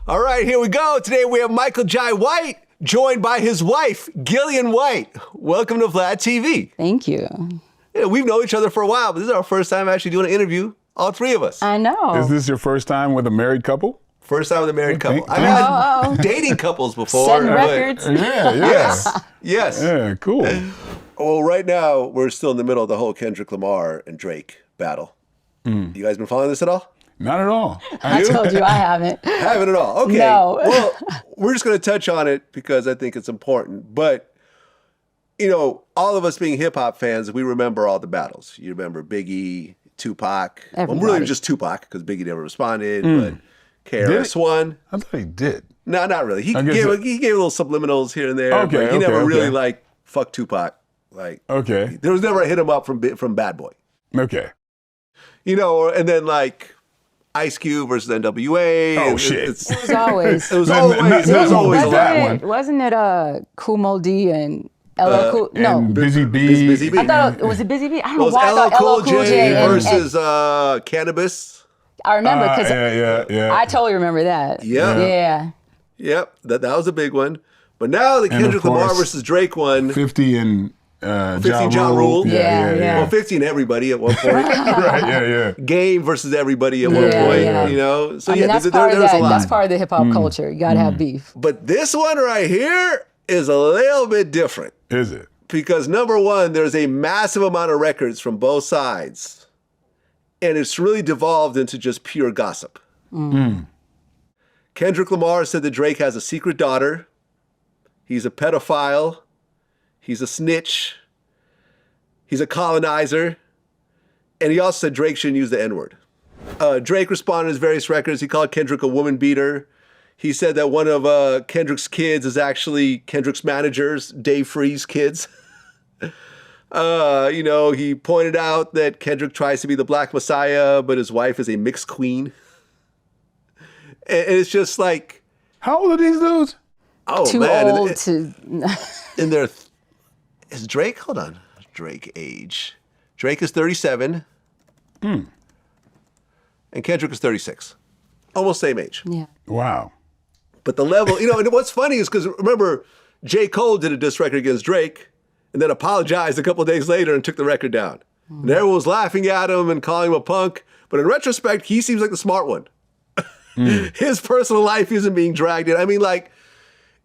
All right, here we go. Today we have Michael Jai White, joined by his wife, Gillian White. Welcome to VladTV. Thank you. Yeah, we've known each other for a while, but this is our first time actually doing an interview, all three of us. I know. Is this your first time with a married couple? First time with a married couple. I've had dating couples before. Setting records. Yes. Yeah, cool. Well, right now, we're still in the middle of the whole Kendrick Lamar and Drake battle. You guys been following this at all? Not at all. I told you I haven't. Haven't at all. Okay. No. Well, we're just going to touch on it because I think it's important. But, you know, all of us being hip hop fans, we remember all the battles. You remember Biggie, Tupac. Everybody. Well, really just Tupac because Biggie never responded. But KRS One. I thought he did. No, not really. He gave little subliminals here and there. Okay, but he never really like fuck Tupac. Like, there was never a hit him up from Bad Boy. Okay. You know, and then like Ice Cube versus NWA. Oh, shit. It was always. It was always that one. Wasn't it Kumo D and LL Cool? No. Busy Bee. Busy Bee. I thought it was it Busy Bee? I don't know It was why I thought LL Cool J and versus Cannabis. I remember because Yeah. I totally remember that. Yeah. Yeah. Yep, that was a big one. But now the Kendrick Lamar versus Drake one. 50 and 50 Ja Rule. Yeah. Well, 50 and everybody at one point. Right, yeah. Game versus everybody at one point, you know? So I mean, that's there's part of a lot. That's part of the hip hop culture. You gotta have beef. But this one right here is a little bit different. Is it? Because number one, there's a massive amount of records from both sides. And it's really devolved into just pure gossip. Kendrick Lamar said that Drake has a secret daughter. He's a pedophile. He's a snitch. He's a colonizer. And he also said Drake shouldn't use the N-word. Drake responded to his various records. He called Kendrick a woman beater. He said that one of Kendrick's kids is actually Kendrick's manager's, Dave Free's kids. You know, he pointed out that Kendrick tries to be the Black Messiah, but his wife is a mixed queen. And it's just like... How old are these dudes? Oh, Too man. old to... In their... Is Drake? Hold on. Drake age. Drake is 37. And Kendrick is 36. Almost same age. Yeah. Wow. But the level... You know, and what's funny is because, remember, J. Cole did a diss record against Drake and then apologized a couple of days later and took the record down. And everyone was laughing at him and calling him a punk. But in retrospect, he seems like the smart one. His personal life isn't being dragged in. I mean, like,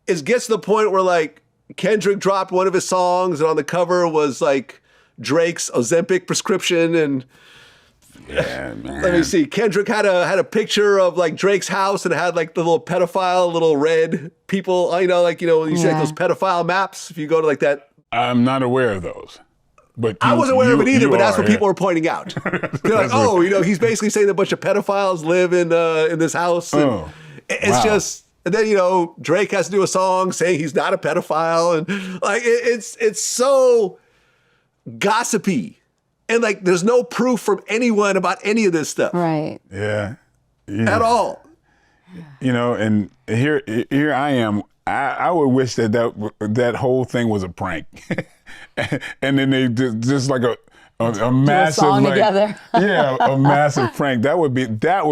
it gets to the point where, like, Kendrick dropped one of his songs and on the cover was, like, Drake's Ozempic prescription. And Yeah, man. let me see. Kendrick had a picture of, like, Drake's house and it had, like, the little pedophile, little red people. You know, when you see, like, those pedophile maps, if you go to, like, that. I'm not aware of those. But I wasn't aware of it either, but that's what people were pointing out. They're like, oh, you know, he's basically saying that a bunch of pedophiles live in this house. And it's just, and then, you know, Drake has to do a song saying he's not a pedophile. And like, it's so gossipy. And like, there's no proof from anyone about any of this stuff. Right. Yeah. At all. You know, and here I am. I would wish that whole thing was a prank. And then they just like a massive song like, together. Yeah, a massive prank. That would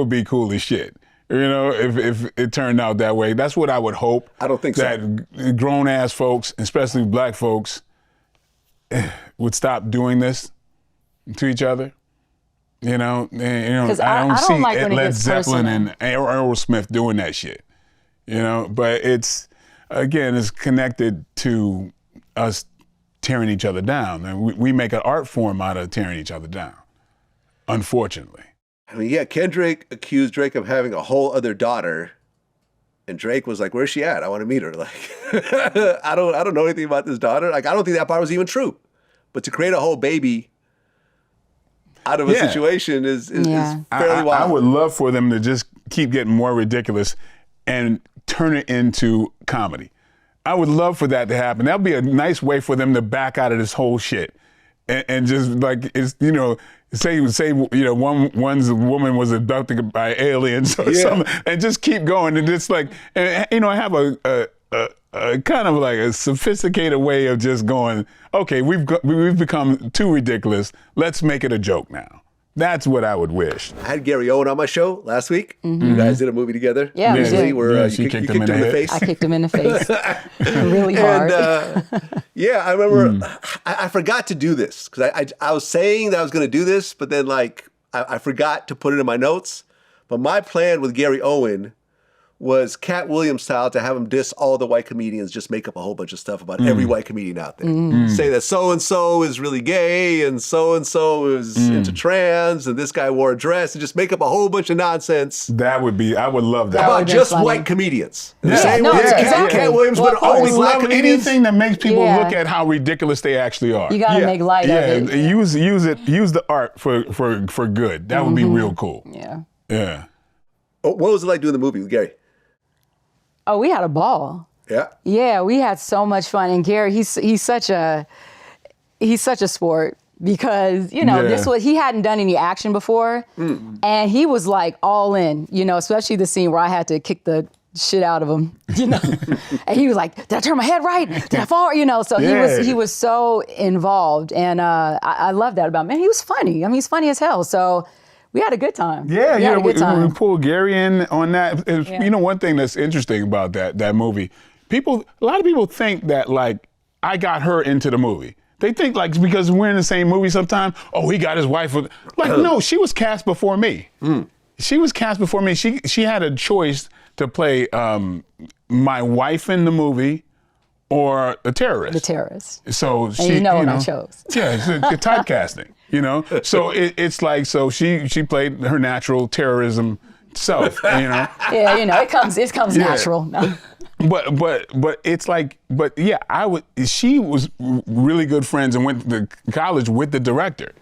be cool as shit. You know, if it turned out that way. That's what I would hope. I don't think that grown ass folks, especially black folks, would stop doing this to each other. You know, I don't see like Led Zeppelin and Aerosmith doing that shit. You know, but it's connected to us tearing each other down. And we make an art form out of tearing each other down, unfortunately. I mean, yeah, Kendrick accused Drake of having a whole other daughter. And Drake was like, where's she at? I want to meet her. Like, I don't know anything about this daughter. Like, I don't think that part was even true. But to create a whole baby out of a situation is fairly wild. I would love for them to just keep getting more ridiculous and turn it into comedy. I would love for that to happen. That'd be a nice way for them to back out of this whole shit, and just like say one woman was abducted by aliens or something, and just keep going and just like have a kind of like a sophisticated way of just going. Okay, we've become too ridiculous. Let's make it a joke now. That's what I would wish. I had Gary Owen on my show last week. You guys did a movie together. Yeah, we did. Where she you kicked kicked him in the face. I kicked him in the face really hard. And yeah, I remember I forgot to do this because I was saying that I was going to do this, but then like I forgot to put it in my notes. But my plan with Gary Owen was Cat Williams style to have him diss all the white comedians, just make up a whole bunch of stuff about every white comedian out there. Say that so-and-so is really gay and so-and-so is into trans and this guy wore a dress and just make up a whole bunch of nonsense. I would love that. About just funny. white comedians. Yeah, The same no, way that exactly. Cat Williams Well, would of course. only black Love comedians. anything that makes people Yeah. look at how ridiculous they actually are. You got to make light of it. Use the art for good. That would be real cool. Yeah. Yeah. What was it like doing the movie with Gary? Oh, we had a ball. Yeah. Yeah, we had so much fun. And Gary, he's such a sport because, he hadn't done any action before. And he was like all in, especially the scene where I had to kick the shit out of him, And he was like, did I turn my head right? Did I fall? So he was so involved. And I love that about him. Man, he was funny. I mean, he's funny as hell. So we had a good time. Yeah, we we pulled Gary in on that. One thing that's interesting about that movie, a lot of people think that like I got her into the movie. They think like because we're in the same movie sometime, oh, he got his wife with, like no, she was cast before me. She was cast before me. She had a choice to play my wife in the movie or a terrorist. The terrorist. So And she, what I chose. Yeah, it's the typecasting. So it's like she played her natural terrorism self. Yeah, it comes natural. No. But it's like she was really good friends and went to college with the director.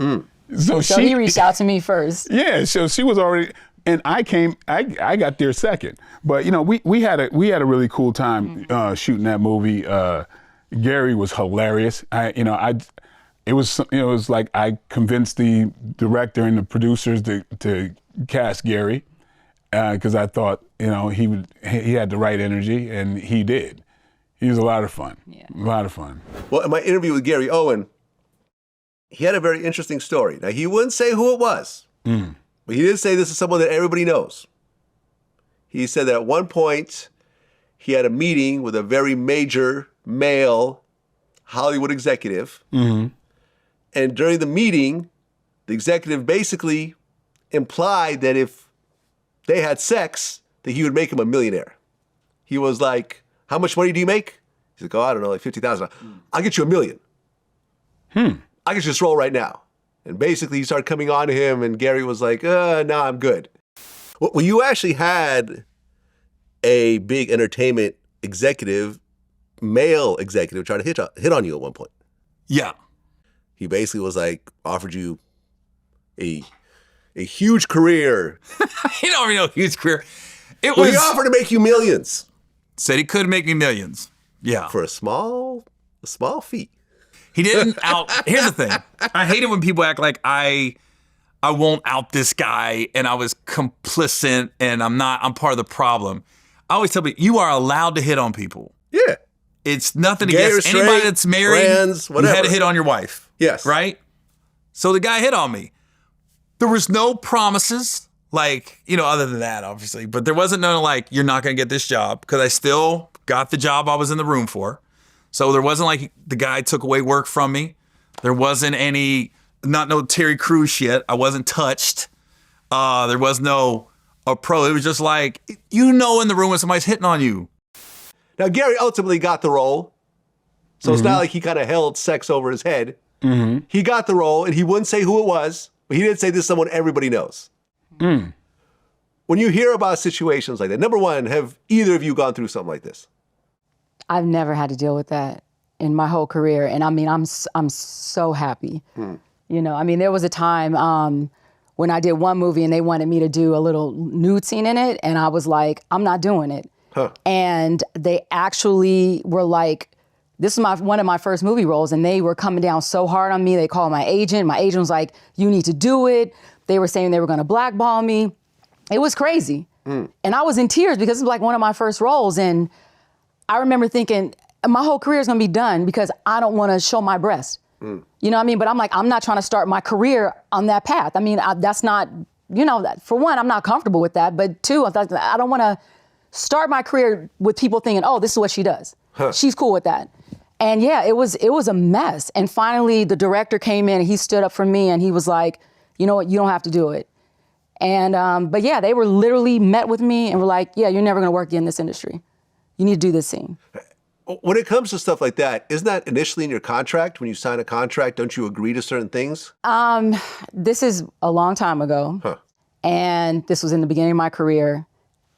So he reached out to me first. Yeah, so she was already, and I got there second. But we had a really cool time shooting that movie. Gary was hilarious. It was like I convinced the director and the producers to cast Gary because I thought he had the right energy, and he did. He was a lot of fun. Yeah. A lot of fun. Well, in my interview with Gary Owen, he had a very interesting story. Now, he wouldn't say who it was, but he did say this is someone that everybody knows. He said that at one point, he had a meeting with a very major male Hollywood executive. And during the meeting, the executive basically implied that if they had sex, that he would make him a millionaire. He was like, how much money do you make? He's like, I don't know, like $50,000. I'll get you $1 million. I can just roll right now. And basically he started coming on to him and Gary was like, no, I'm good. Well, you actually had a big entertainment executive, male executive, try to hit on you at one point. Yeah. He basically was like, offered you a huge career. He don't even know huge career. He offered to make you millions. Said he could make me millions. Yeah. For a small fee. He didn't here's the thing. I hate it when people act like I won't out this guy and I was complicit and I'm part of the problem. I always tell people, you are allowed to hit on people. Yeah. It's nothing Gay or against straight, anybody that's married. trans, you whatever. had to hit on your wife. Yes. Right? So the guy hit on me. There was no promises, other than that, obviously. But there wasn't no, you're not going to get this job. Because I still got the job I was in the room for. So there wasn't like the guy took away work from me. There wasn't no Terry Crews shit. I wasn't touched. There was no pro. It was just like, in the room when somebody's hitting on you. Now, Gary ultimately got the role. So it's not like he kind of held sex over his head. He got the role, and he wouldn't say who it was, but he did say this is someone everybody knows. When you hear about situations like that, number one, have either of you gone through something like this? I've never had to deal with that in my whole career. And I mean, I'm so happy. There was a time when I did one movie and they wanted me to do a little nude scene in it. And I was like, I'm not doing it. And they actually were like, this is one of my first movie roles, and they were coming down so hard on me. They called my agent. My agent was like, you need to do it. They were saying they were going to blackball me. It was crazy. And I was in tears because it was like one of my first roles. And I remember thinking, my whole career is going to be done because I don't want to show my breasts. You know what I mean? But I'm like, I'm not trying to start my career on that path. I mean, that's not, you know, for one, I'm not comfortable with that. But two, I don't want to start my career with people thinking, oh, this is what she does. She's cool with that. And yeah, it was a mess. And finally, the director came in and he stood up for me and he was like, you know what, you don't have to do it. And, but yeah, they were literally met with me and were like, yeah, you're never going to work in this industry. You need to do this scene. When it comes to stuff like that, isn't that initially in your contract? When you sign a contract, don't you agree to certain things? This is a long time ago. And this was in the beginning of my career.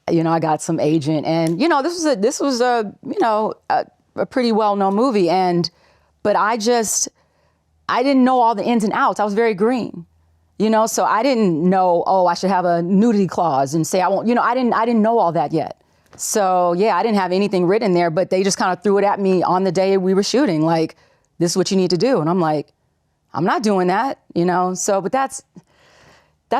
You know, I got some agent and, you know, this was a pretty well-known movie. But I didn't know all the ins and outs. I was very green, you know, so I didn't know, oh, I should have a nudity clause and say I won't, you know, I didn't know all that yet. So yeah, I didn't have anything written there, but they just kind of threw it at me on the day we were shooting, like, this is what you need to do. And I'm like, I'm not doing that, you know? So, but that's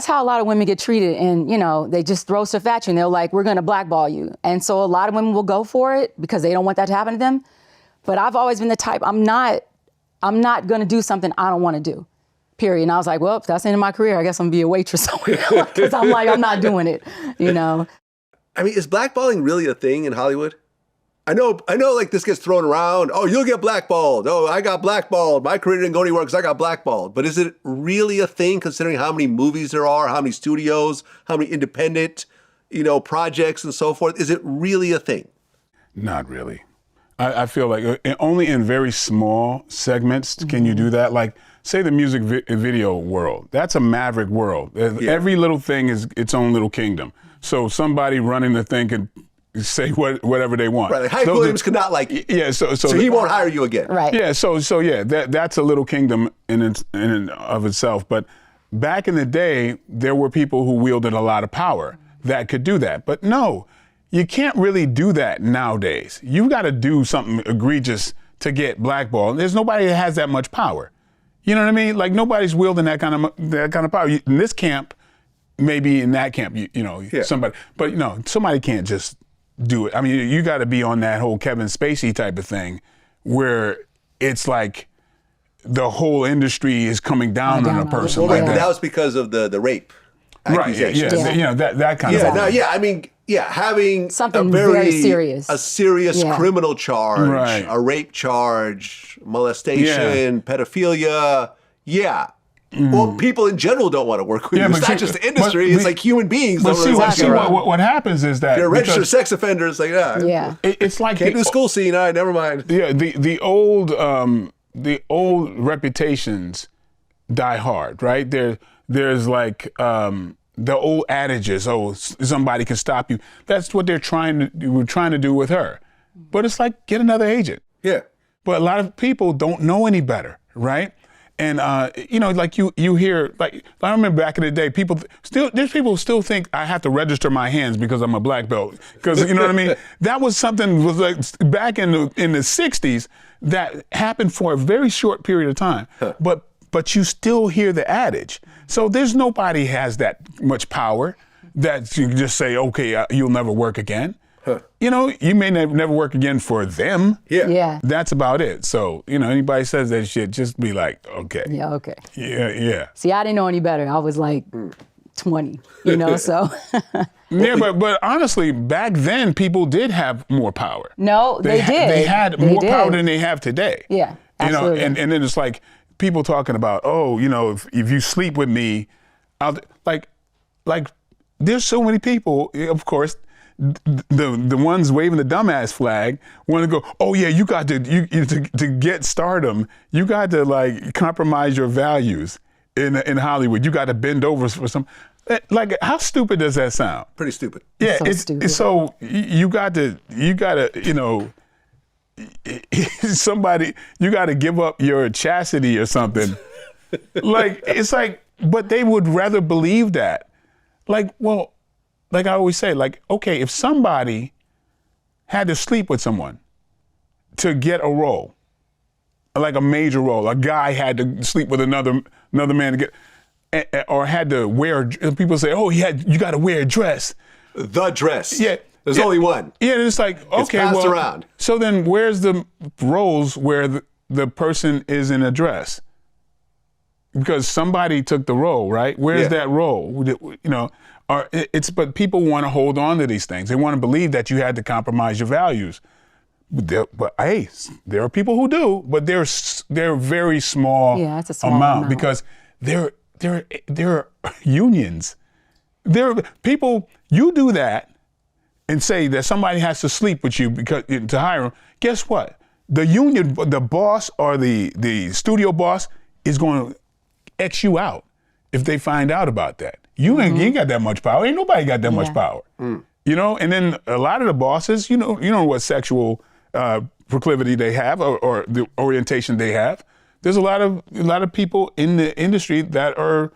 how a lot of women get treated. And, you know, they just throw stuff at you and they're like, we're going to blackball you. And so a lot of women will go for it because they don't want that to happen to them. But I've always been the type, I'm not going to do something I don't want to do, period. And I was like, well, if that's the end of my career, I guess I'm going to be a waitress somewhere because I'm like, I'm not doing it, you know? I mean, is blackballing really a thing in Hollywood? I know, like this gets thrown around. Oh, you'll get blackballed. Oh, I got blackballed. My career didn't go anywhere because I got blackballed. But is it really a thing considering how many movies there are, how many studios, how many independent, you know, projects and so forth? Is it really a thing? Not really. I feel like only in very small segments can you do that. Like, say the music video world. That's a maverick world. Yeah. Every little thing is its own little kingdom. So somebody running the thing can say whatever they want. Right, like Hype Williams could not like you. Yeah, so he won't hire you again. Right. Yeah, so yeah, that's a little kingdom in and of itself. But back in the day, there were people who wielded a lot of power that could do that. But no, you can't really do that nowadays. You got to do something egregious to get blackballed. There's nobody that has that much power. You know what I mean? Like nobody's wielding that kind of power. In this camp, maybe in that camp, you know, somebody. But you know, somebody can't just do it. I mean, you got to be on that whole Kevin Spacey type of thing, where it's like the whole industry is coming down on a person. Well, like that was because of the rape accusations. Right? Yeah. You know that kind of. Yeah. No, yeah. I mean, yeah, having something a very serious, a serious criminal charge, a rape charge, molestation, pedophilia. Yeah. Well, people in general don't want to work with you. It's not just the industry. It's like human beings. But what happens is that if you're a registered sex offender. It's like, it's like can't do the school scene. All right, never mind. Yeah, the old reputations die hard, right? There's like the old adages. Oh, somebody can stop you. That's what we're trying to do with her. But it's like, get another agent. Yeah. But a lot of people don't know any better, right? And you know, like you hear, like I remember back in the day, there's people who still think I have to register my hands because I'm a black belt. Because you know what I mean? That was something was like back in the 60s that happened for a very short period of time. But you still hear the adage. So there's nobody has that much power that you can just say, okay, you'll never work again. You know, you may never work again for them. Yeah. That's about it. So, you know, anybody says that shit, just be like, okay. Yeah, okay. Yeah. See, I didn't know any better. I was like 20, you know, so. Yeah, but honestly, back then, people did have more power. No, they did. They had more power than they have today. Yeah, absolutely. You know, and then it's like people talking about, oh, you know, if you sleep with me, like there's so many people, of course, the ones waving the dumbass flag want to go, oh yeah, you got to get stardom, you got to like compromise your values in Hollywood. You got to bend over for some. Like, how stupid does that sound? Pretty stupid. Yeah, it's stupid. So you got to, you know, somebody, you got to give up your chastity or something. Like, it's like, but they would rather believe that. Like, well, like I always say, like, okay, if somebody had to sleep with someone to get a role, like a major role, a guy had to sleep with another man to get, or had to wear, people say, oh, you got to wear a dress. The dress. Yeah. There's only one. Yeah, it's like, okay, it's passed around. So then where's the roles where the person is in a dress. Because somebody took the role, right? Where's that role? But people want to hold on to these things. They want to believe that you had to compromise your values. But hey, there are people who do, but they're very small, it's a small amount because they're unions. There are people, you do that and say that somebody has to sleep with you because to hire them. Guess what? The union, the boss or the studio boss is going to X you out if they find out about that. You ain't got that much power. Ain't nobody got that much power. You know, and then a lot of the bosses, you know what sexual proclivity they have or the orientation they have. There's a lot of people in the industry that are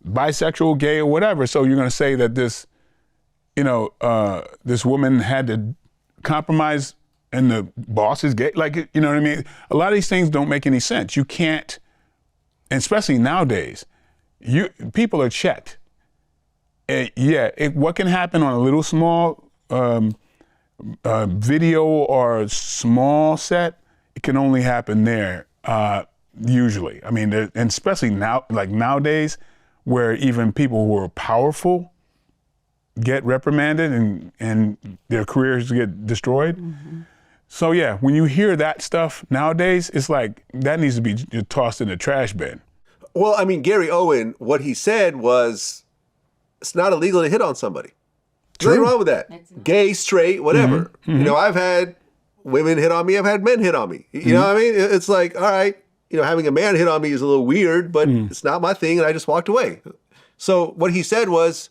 bisexual, gay, or whatever. So you're going to say that this woman had to compromise and the boss is gay? Like, you know what I mean? A lot of these things don't make any sense. You can't, and especially nowadays, people are checked. What can happen on a little small video or small set, it can only happen there usually. I mean, and especially now, like nowadays, where even people who are powerful get reprimanded and their careers get destroyed. So yeah, when you hear that stuff nowadays, it's like that needs to be tossed in the trash bin. Well, I mean, Gary Owen, what he said was, it's not illegal to hit on somebody. There's nothing wrong with that. Gay, straight, whatever. You know, I've had women hit on me. I've had men hit on me. You know what I mean? It's like, all right, having a man hit on me is a little weird, but it's not my thing, and I just walked away. So what he said was,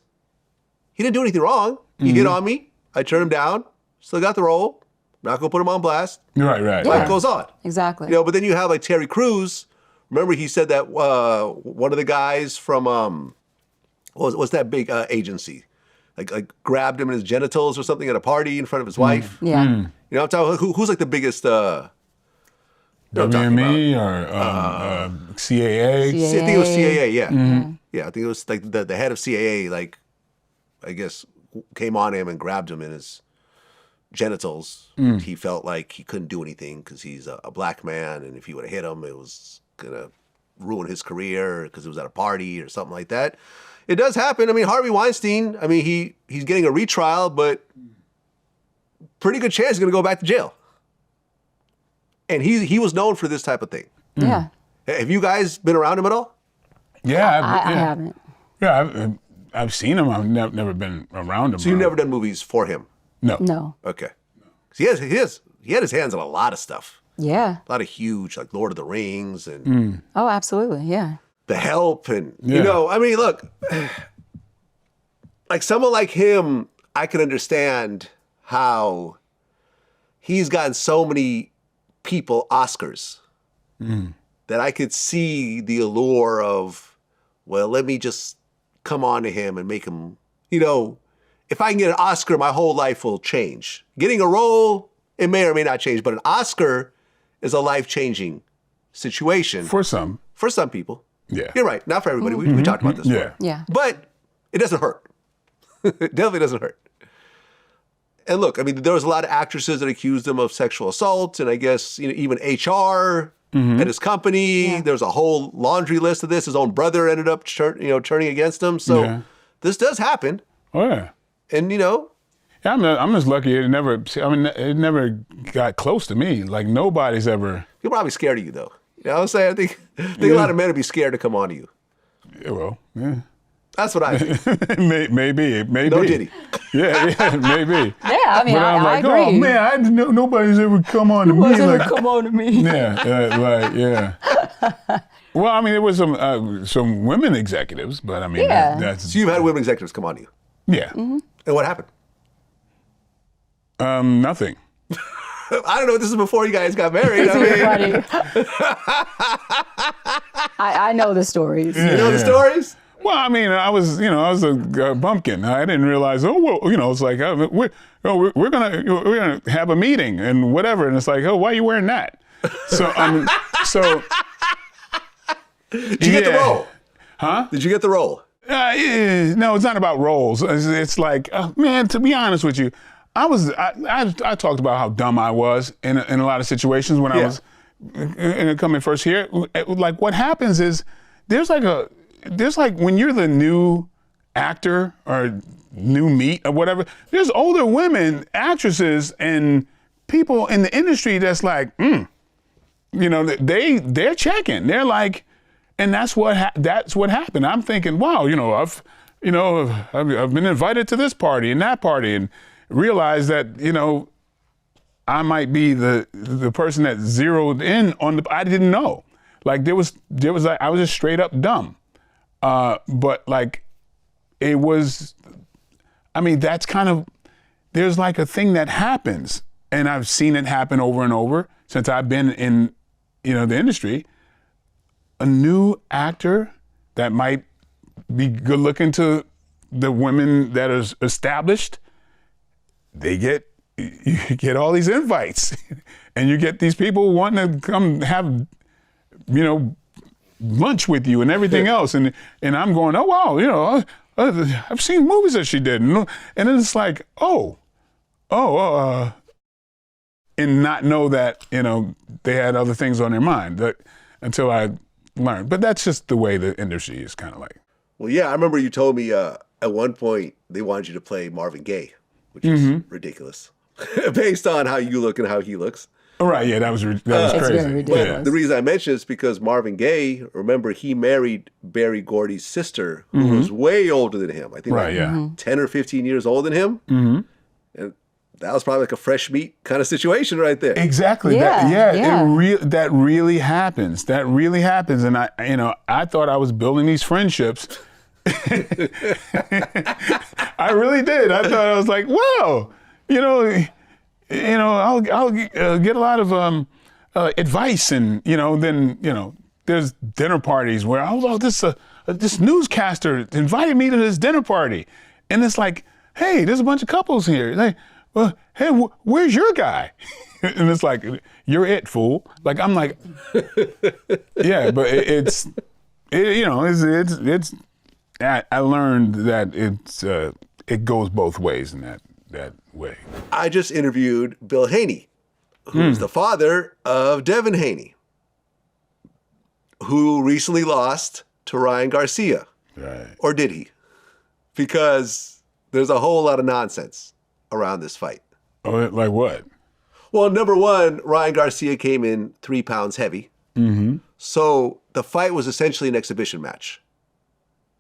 he didn't do anything wrong. He hit on me. I turned him down. Still got the role. Not going to put him on blast. Right. Life goes on. Exactly. But then you have like Terry Crews. Remember he said that one of the guys from, what's that big agency? Like grabbed him in his genitals or something at a party in front of his wife. Yeah. You know what I'm talking? Who's like the biggest? WME or CAA? I think it was CAA. Yeah. Yeah. I think it was like the head of CAA. Like, I guess came on him and grabbed him in his genitals. He felt like he couldn't do anything because he's a black man, and if he would have hit him, it was gonna ruin his career because it was at a party or something like that. It does happen. I mean, Harvey Weinstein, I mean, he's getting a retrial, but pretty good chance he's going to go back to jail. And he was known for this type of thing. Yeah. Have you guys been around him at all? Yeah, I haven't. Yeah, I've seen him. I've never been around him. So you've never done movies for him? No. Okay. 'Cause he had his hands on a lot of stuff. Yeah. A lot of huge, like Lord of the Rings and Oh, absolutely. Yeah. The Help. And, I mean, look, like someone like him, I can understand how he's gotten so many people Oscars that I could see the allure of, well, let me just come on to him and make him, if I can get an Oscar, my whole life will change. Getting a role, it may or may not change, but an Oscar is a life-changing situation. For some. For some people. Yeah. You're right. Not for everybody. We talked about this before. Yeah. But it doesn't hurt. It definitely doesn't hurt. And look, I mean, there was a lot of actresses that accused him of sexual assault, and I guess even HR at his company. Yeah. There's a whole laundry list of this. His own brother ended up turning against him. So this does happen. Oh yeah. And yeah, I'm just lucky it never got close to me. Like nobody's ever. You're probably scared of you though. You know what I'm saying? I think a lot of men would be scared to come on to you. Yeah, well, yeah. That's what I think. maybe. No Diddy. Yeah, maybe. Yeah, I mean, but I'm I like, agree. oh man, nobody's ever come on to me. Come on to me. Yeah, yeah. Well, I mean, there was some women executives, but I mean, that's. So you've had women executives come on to you. Yeah. Mm-hmm. And what happened? Nothing. I don't know. This is before you guys got married. I know the stories. You know the stories? Well, I mean, I was a bumpkin. I didn't realize. Oh, well, it's like we're gonna have a meeting and whatever, and it's like, oh, why are you wearing that? So Did you get the role? Huh? Did you get the role? No, it's not about roles. It's like, man, to be honest with you, I talked about how dumb I was in a lot of situations when I was and coming first here, like what happens is there's like when you're the new actor or new meat or whatever, there's older women, actresses and people in the industry that's like, you know, they're checking. They're like, and that's what happened. I'm thinking, wow, you know, I've been invited to this party and that party, and realized that, you know, I might be the person that zeroed in on I didn't know. Like there was like, I was just straight up dumb. But like it was, I mean, that's kind of, there's like a thing that happens, and I've seen it happen over and over since I've been in, you know, the industry. A new actor that might be good looking to the women that are established, you get all these invites, and you get these people wanting to come have, you know, lunch with you and everything else, and I'm going, oh wow, you know, I've seen movies that she did, and then it's like, and not know that, you know, they had other things on their mind until I learned. But that's just the way the industry is kind of like. Well, yeah, I remember you told me at one point they wanted you to play Marvin Gaye, which is ridiculous, based on how you look and how he looks. All right, yeah, that was crazy. It's very ridiculous. Yeah. The reason I mention it is because Marvin Gaye, remember, he married Berry Gordy's sister, who was way older than him. I think Right, yeah. 10 or 15 years older than him. And that was probably like a fresh meat kind of situation right there. Exactly. Yeah, That really happens. That really happens. And I thought I was building these friendships. I really did. I thought I was like, wow, I'll get a lot of advice, and then there's dinner parties where this newscaster invited me to this dinner party, and it's like, hey, there's a bunch of couples here. Like, well, hey, where's your guy? And it's like, you're it, fool. Like, I'm like, yeah, but it's I learned that it goes both ways in that way. I just interviewed Bill Haney, who's the father of Devin Haney, who recently lost to Ryan Garcia. Right. Or did he? Because there's a whole lot of nonsense around this fight. Oh, like what? Well, number one, Ryan Garcia came in 3 pounds heavy. So the fight was essentially an exhibition match.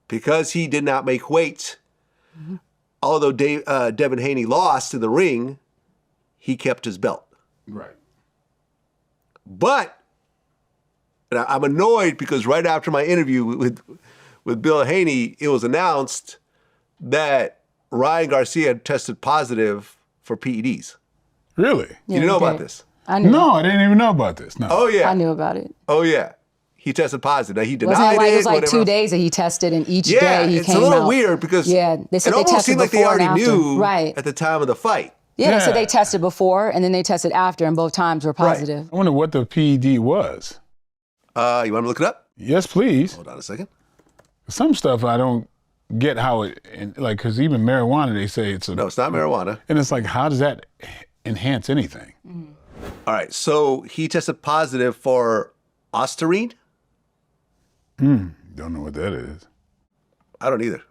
Because he did not make weight, although Devin Haney lost in the ring, he kept his belt. Right. But and I'm annoyed because right after my interview with Bill Haney, it was announced that Ryan Garcia had tested positive for PEDs. Really? You didn't know about this? I knew. No, I didn't even know about this. No. Oh, yeah. I knew about it. Oh, yeah. He tested positive. Now, he denied Wasn't it like it. it was like whatever 2 else. days that he tested, and each Yeah, day he it's came a little out. weird because they said it they almost tested seemed like they before and already after. knew Right. at the time of the fight. Yeah, they said Yeah. they tested before and then they tested after, and both times were positive. I wonder what the PED was. You want me to look it up? Yes, please. Hold on a second. Some stuff I don't get how it, like, because even marijuana, they say it's No, it's not marijuana. and it's like, how does that enhance anything? All right, so he tested positive for ostarine. Don't know what that is. I don't either.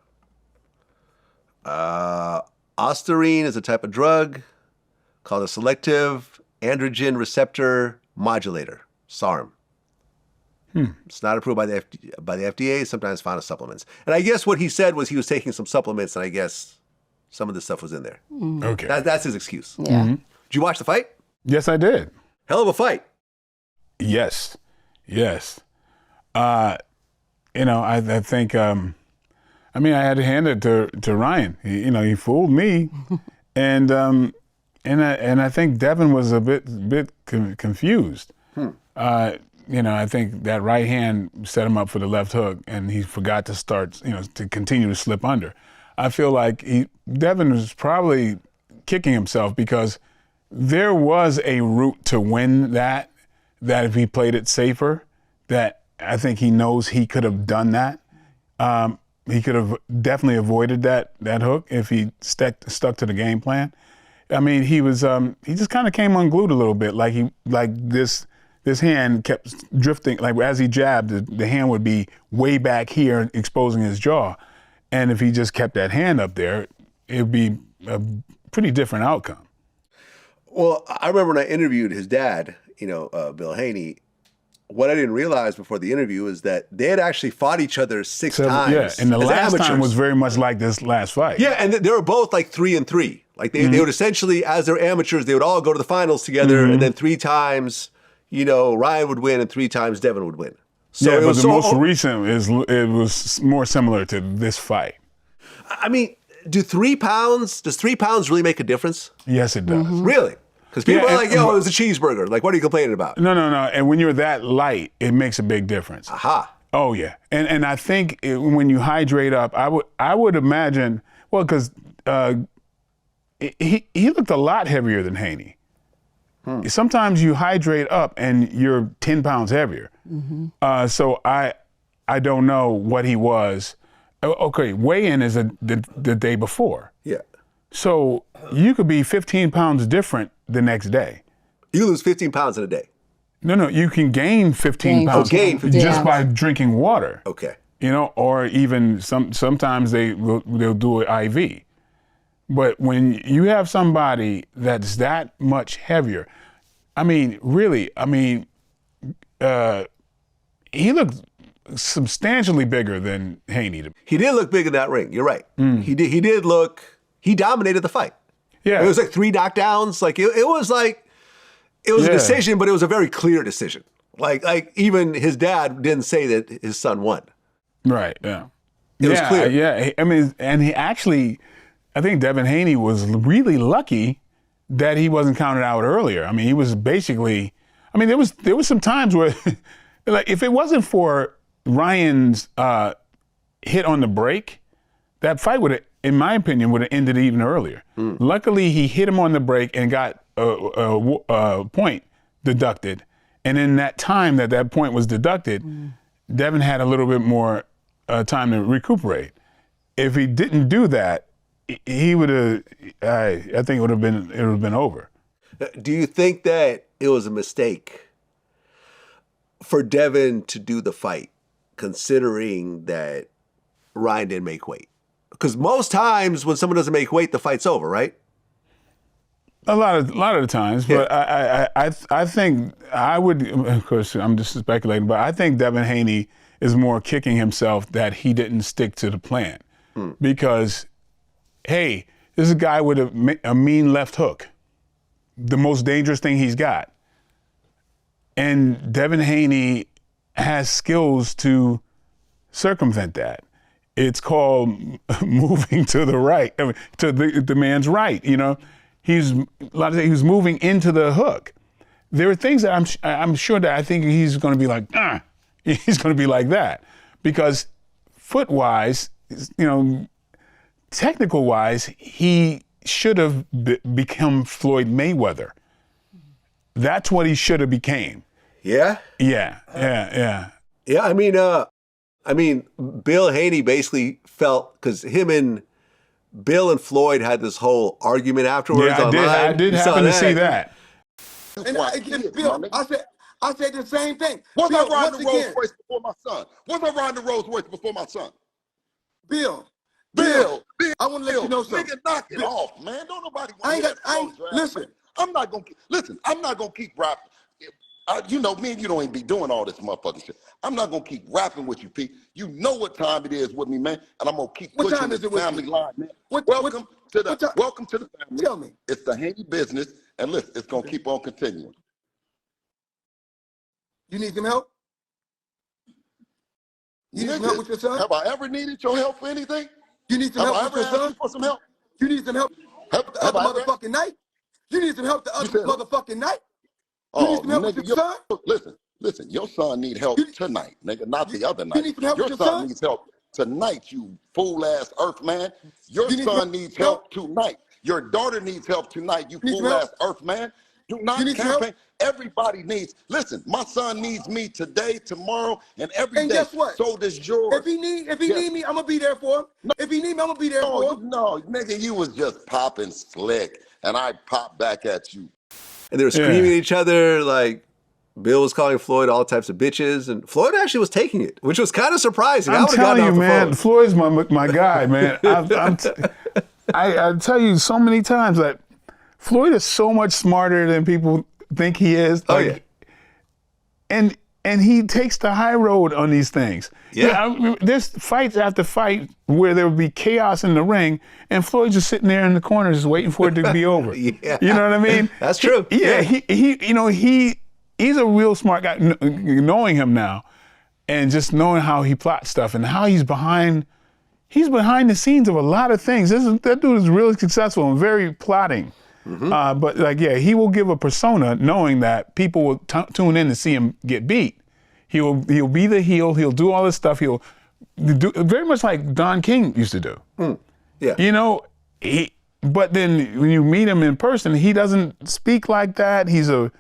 Ostarine is a type of drug called a selective androgen receptor modulator, SARM. It's not approved by the FDA. Sometimes found as supplements. And I guess what he said was he was taking some supplements, and I guess some of the stuff was in there. Okay. That's his excuse. Yeah. Did you watch the fight? Yes, I did. Hell of a fight. Yes. I think, I had to hand it to Ryan. He fooled me, and I think Devin was a bit confused. I think that right hand set him up for the left hook, and he forgot to start, to continue to slip under. I feel like Devin was probably kicking himself because there was a route to win that if he played it safer, that I think he knows he could have done that. He could have definitely avoided that hook if he stuck to the game plan. I mean, he was he just kind of came unglued a little bit, like this this hand kept drifting. Like as he jabbed, the hand would be way back here, exposing his jaw. And if he just kept that hand up there, it would be a pretty different outcome. Well, I remember when I interviewed his dad, Bill Haney, what I didn't realize before the interview is that they had actually fought each other 6 times. Yeah, and the last amateurs. time was very much like this last fight. Yeah, and they were both like 3-3. Like they would essentially, as they're amateurs, they would all go to the finals together, and then 3 times, Ryan would win, and 3 times Devin would win. So yeah, but the most recent it was more similar to this fight. I mean, does 3 pounds really make a difference? Yes, it does. Really? Because people are like, yo, it was a cheeseburger. Like, what are you complaining about? No. And when you're that light, it makes a big difference. Aha. Oh, yeah. And I think when you hydrate up, I would imagine, well, because he looked a lot heavier than Haney. Sometimes you hydrate up and you're 10 pounds heavier. So I don't know what he was. Okay, weigh-in is the day before. Yeah. So you could be 15 pounds different the next day. You lose 15 pounds in a day. No, you can gain 15 pounds just by drinking water. Okay. Or even sometimes they'll do an IV. But when you have somebody that's that much heavier, I mean, really, he looked substantially bigger than Haney. He did look big in that ring. You're right. He dominated the fight. Yeah. It was like 3 knockdowns. Like it was a decision, but it was a very clear decision. Like even his dad didn't say that his son won. Right. Yeah. It was clear. Yeah. I mean, and he actually, I think Devin Haney was really lucky that he wasn't counted out earlier. I mean, he was basically, there was some times where, like, if it wasn't for Ryan's hit on the break, that fight would have, in my opinion, would have ended even earlier. Luckily, he hit him on the break and got a point deducted. And in that time that point was deducted, Devin had a little bit more time to recuperate. If he didn't do that, he would have. I think it would have been over. Do you think that it was a mistake for Devin to do the fight, considering that Ryan didn't make weight? Because most times when someone doesn't make weight, the fight's over, right? A lot of the times, but I think I would. Of course, I'm just speculating, but I think Devin Haney is more kicking himself that he didn't stick to the plan, because, hey, this is a guy with a mean left hook, the most dangerous thing he's got, and Devin Haney has skills to circumvent that. It's called moving to the right, to the man's right. He's moving into the hook. There are things that I'm sure that I think he's going to be like, he's going to be like that, because foot-wise, technical-wise, he should have become Floyd Mayweather. That's what he should have became. Yeah. Yeah. I mean, Bill Haney basically felt, because him and Bill and Floyd had this whole argument afterwards. Yeah, online. I did happen to see that. And Bill, I said the same thing. Was I riding the Rolls Royce before my son? Was I riding the Rolls Royce before my son? Bill, I want to let you know something. Nigga, knock it off, man. Don't nobody want to listen. I'm not gonna keep rapping. Me and you don't even be doing all this motherfucking shit. I'm not gonna keep rapping with you, Pete. You know what time it is with me, man, and I'm gonna keep pushing this family line, man. Welcome to the family. Tell me. It's the Haney business, and listen, it's gonna keep on continuing. You need some help? You need some help with your son? Have I ever needed your help for anything? You need some help with your son? For some help? You need some help the other motherfucking night? You need some help the other motherfucking night? You need some help with your son? Listen, your son need help tonight, nigga, not the other night. You need some help with Your your son needs help tonight, you fool-ass earth man. Your son needs help tonight. Your daughter needs help tonight, you fool-ass earth man. Do not campaign. Everybody needs. Listen, my son needs me today, tomorrow, and every day. And guess what? So does yours. If he need me, I'm gonna be there for him. If he need me, I'm gonna be there for him. No, nigga, you was just popping slick, and I popped back at you. And they were screaming at each other, like Bill was calling Floyd all types of bitches, and Floyd actually was taking it, which was kind of surprising. I'm telling you, man, phone. Floyd's my guy, man. I tell you so many times that Floyd is so much smarter than people think he is. Like, and he takes the high road on these things. Yeah. There's fights after fight where there would be chaos in the ring, and Floyd's just sitting there in the corner just waiting for it to be over. Yeah. You know what I mean? That's true. He's a real smart guy, knowing him now, and just knowing how he plots stuff and how he's behind the scenes of a lot of things. That dude is really successful and very plotting. But he will give a persona knowing that people will tune in to see him get beat. He'll be the heel. He'll do all this stuff. He'll do very much like Don King used to do. Yeah. You know, but then when you meet him in person, he doesn't speak like that. He's a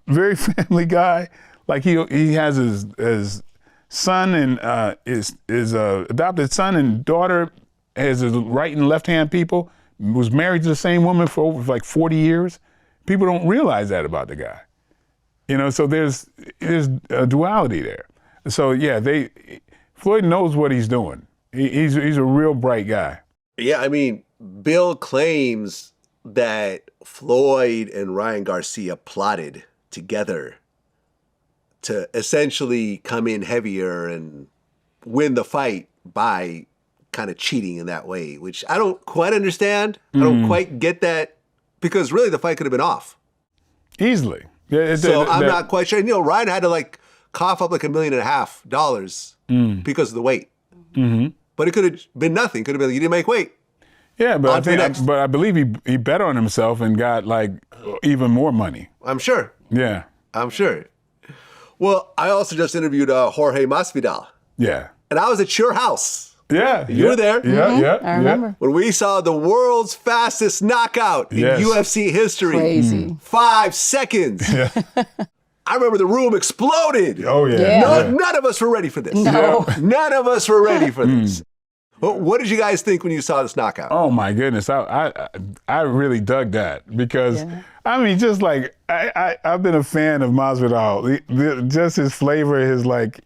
very family guy. Like he has his son and his adopted son and daughter has his right and left hand people. Was married to the same woman for over like 40 years. People don't realize that about the guy. You know, so there's a duality there. So yeah, Floyd knows what he's doing. He's a real bright guy. Yeah, I mean, Bill claims that Floyd and Ryan Garcia plotted together to essentially come in heavier and win the fight by kind of cheating in that way, which I don't quite understand. I don't quite get that, because really the fight could have been off. Easily. So I'm not quite sure. You know, Ryan had to like cough up like $1.5 million because of the weight. But it could have been nothing. Could have been like, you didn't make weight. Yeah, but I believe he bet on himself and got like even more money. I'm sure. Yeah. I'm sure. Well, I also just interviewed Jorge Masvidal. Yeah. And I was at your house. Yeah. You were there. Yeah, I remember. When we saw the world's fastest knockout in UFC history. Crazy. 5 seconds. Yeah. I remember the room exploded. Oh, yeah. None of us were ready for this. No. None of us were ready for this. Well, what did you guys think when you saw this knockout? Oh my goodness, I really dug that because I mean, just like I've been a fan of Masvidal, just his flavor, his like,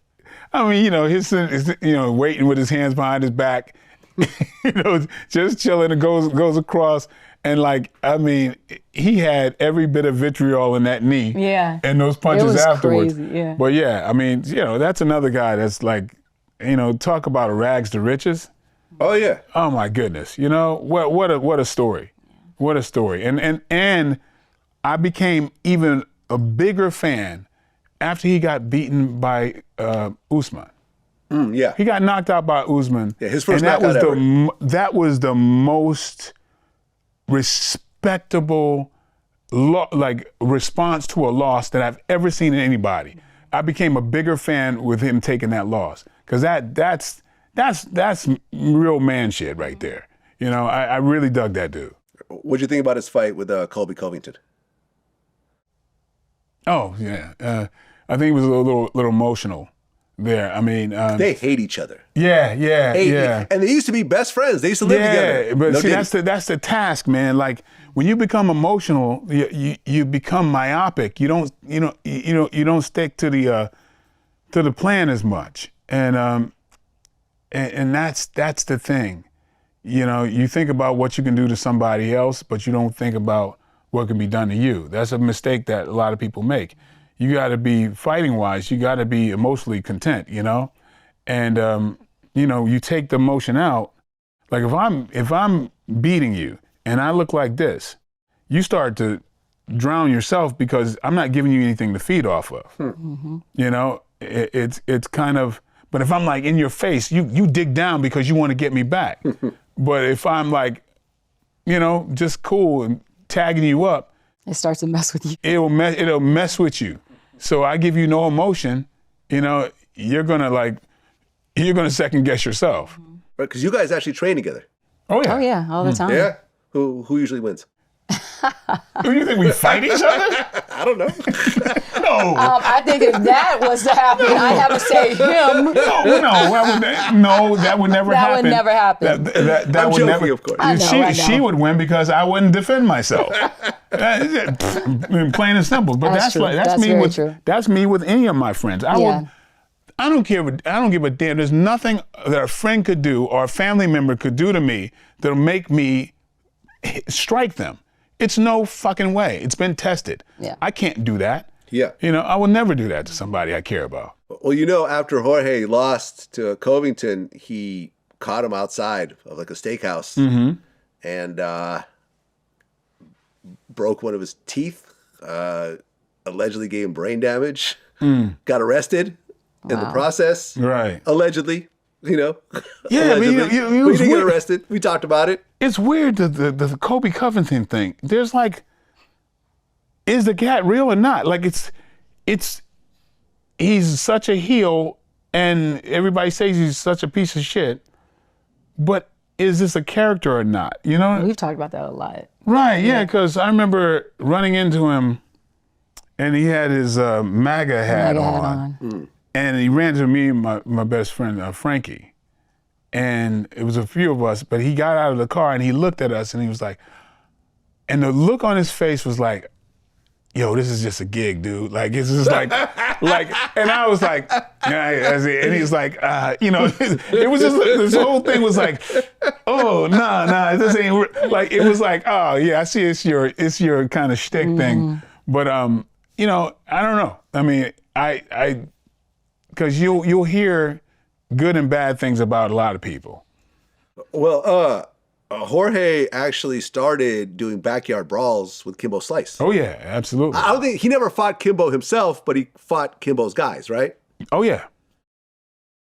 I mean, you know, his waiting with his hands behind his back, you know, just chilling and goes across. And like, I mean, he had every bit of vitriol in that knee. Yeah. And those punches afterwards. Crazy, yeah. But yeah, I mean, you know, that's another guy that's like, you know, talk about a rags to riches. Oh yeah. Oh my goodness. You know, what a story. What a story. And I became even a bigger fan after he got beaten by Usman. Yeah. He got knocked out by Usman. Yeah, his first and that knockout was that was the most respectable response to a loss that I've ever seen in anybody. I became a bigger fan with him taking that loss because that's real man shit right there. You know, I really dug that dude. What'd you think about his fight with Colby Covington? Oh yeah, I think it was a little emotional there. I mean, they hate each other. Yeah. And they used to be best friends. They used to live together. Yeah, but no see, that's the task, man. Like when you become emotional, you become myopic. You don't stick to the plan as much, and that's the thing. You know, you think about what you can do to somebody else, but you don't think about what can be done to you. That's a mistake that a lot of people make. You got to be fighting wise. You got to be emotionally content, you know? And, you know, you take the emotion out. Like if I'm beating you and I look like this, you start to drown yourself because I'm not giving you anything to feed off of. You know, it's kind of, but if I'm like in your face, you dig down because you want to get me back. But if I'm like, you know, just cool and tagging you up, it starts to mess with you. It'll mess with you. So I give you no emotion, you know, you're gonna second guess yourself. Right, because you guys actually train together. Oh yeah. Oh yeah, all the time. Yeah. Who usually wins? Who do you think we fight each other? I don't know. No. I think if that was to happen, I'd have to say him. That would never That happen. would never happen. That I'm would joking, never. of course. I know. She would win because I wouldn't defend myself. Plain and simple. But That's true. that's That's me very with true. that's me with any of my friends. I don't care. I don't give a damn. There's nothing that a friend could do or a family member could do to me that'll make me strike them. It's no fucking way. It's been tested. Yeah. I can't do that. Yeah. I will never do that to somebody I care about. Well, after Jorge lost to Covington, he caught him outside of like a steakhouse and broke one of his teeth, allegedly gave him brain damage, got arrested in the process. Right. Allegedly, Yeah, allegedly. I mean, We didn't get arrested. We talked about it. It's weird, the Kobe Covington thing. There's like, is the cat real or not? Like he's such a heel and everybody says he's such a piece of shit, but is this a character or not? We've talked about that a lot. Right, yeah, because I remember running into him and he had his MAGA hat on. And he ran to me and my best friend, Frankie. And it was a few of us, but he got out of the car and he looked at us and he was like, and the look on his face was like, yo, this is just a gig, dude. Like, it's just like, and I was like, yeah, and he's like, it was just, this whole thing was like, oh, nah, this ain't, like, it was like, oh, yeah, I see it's your kind of shtick thing. But, I don't know. I mean, because you'll hear good and bad things about a lot of people. Well, Jorge actually started doing backyard brawls with Kimbo Slice. Oh yeah, absolutely. I don't think he never fought Kimbo himself, but he fought Kimbo's guys, right? Oh yeah.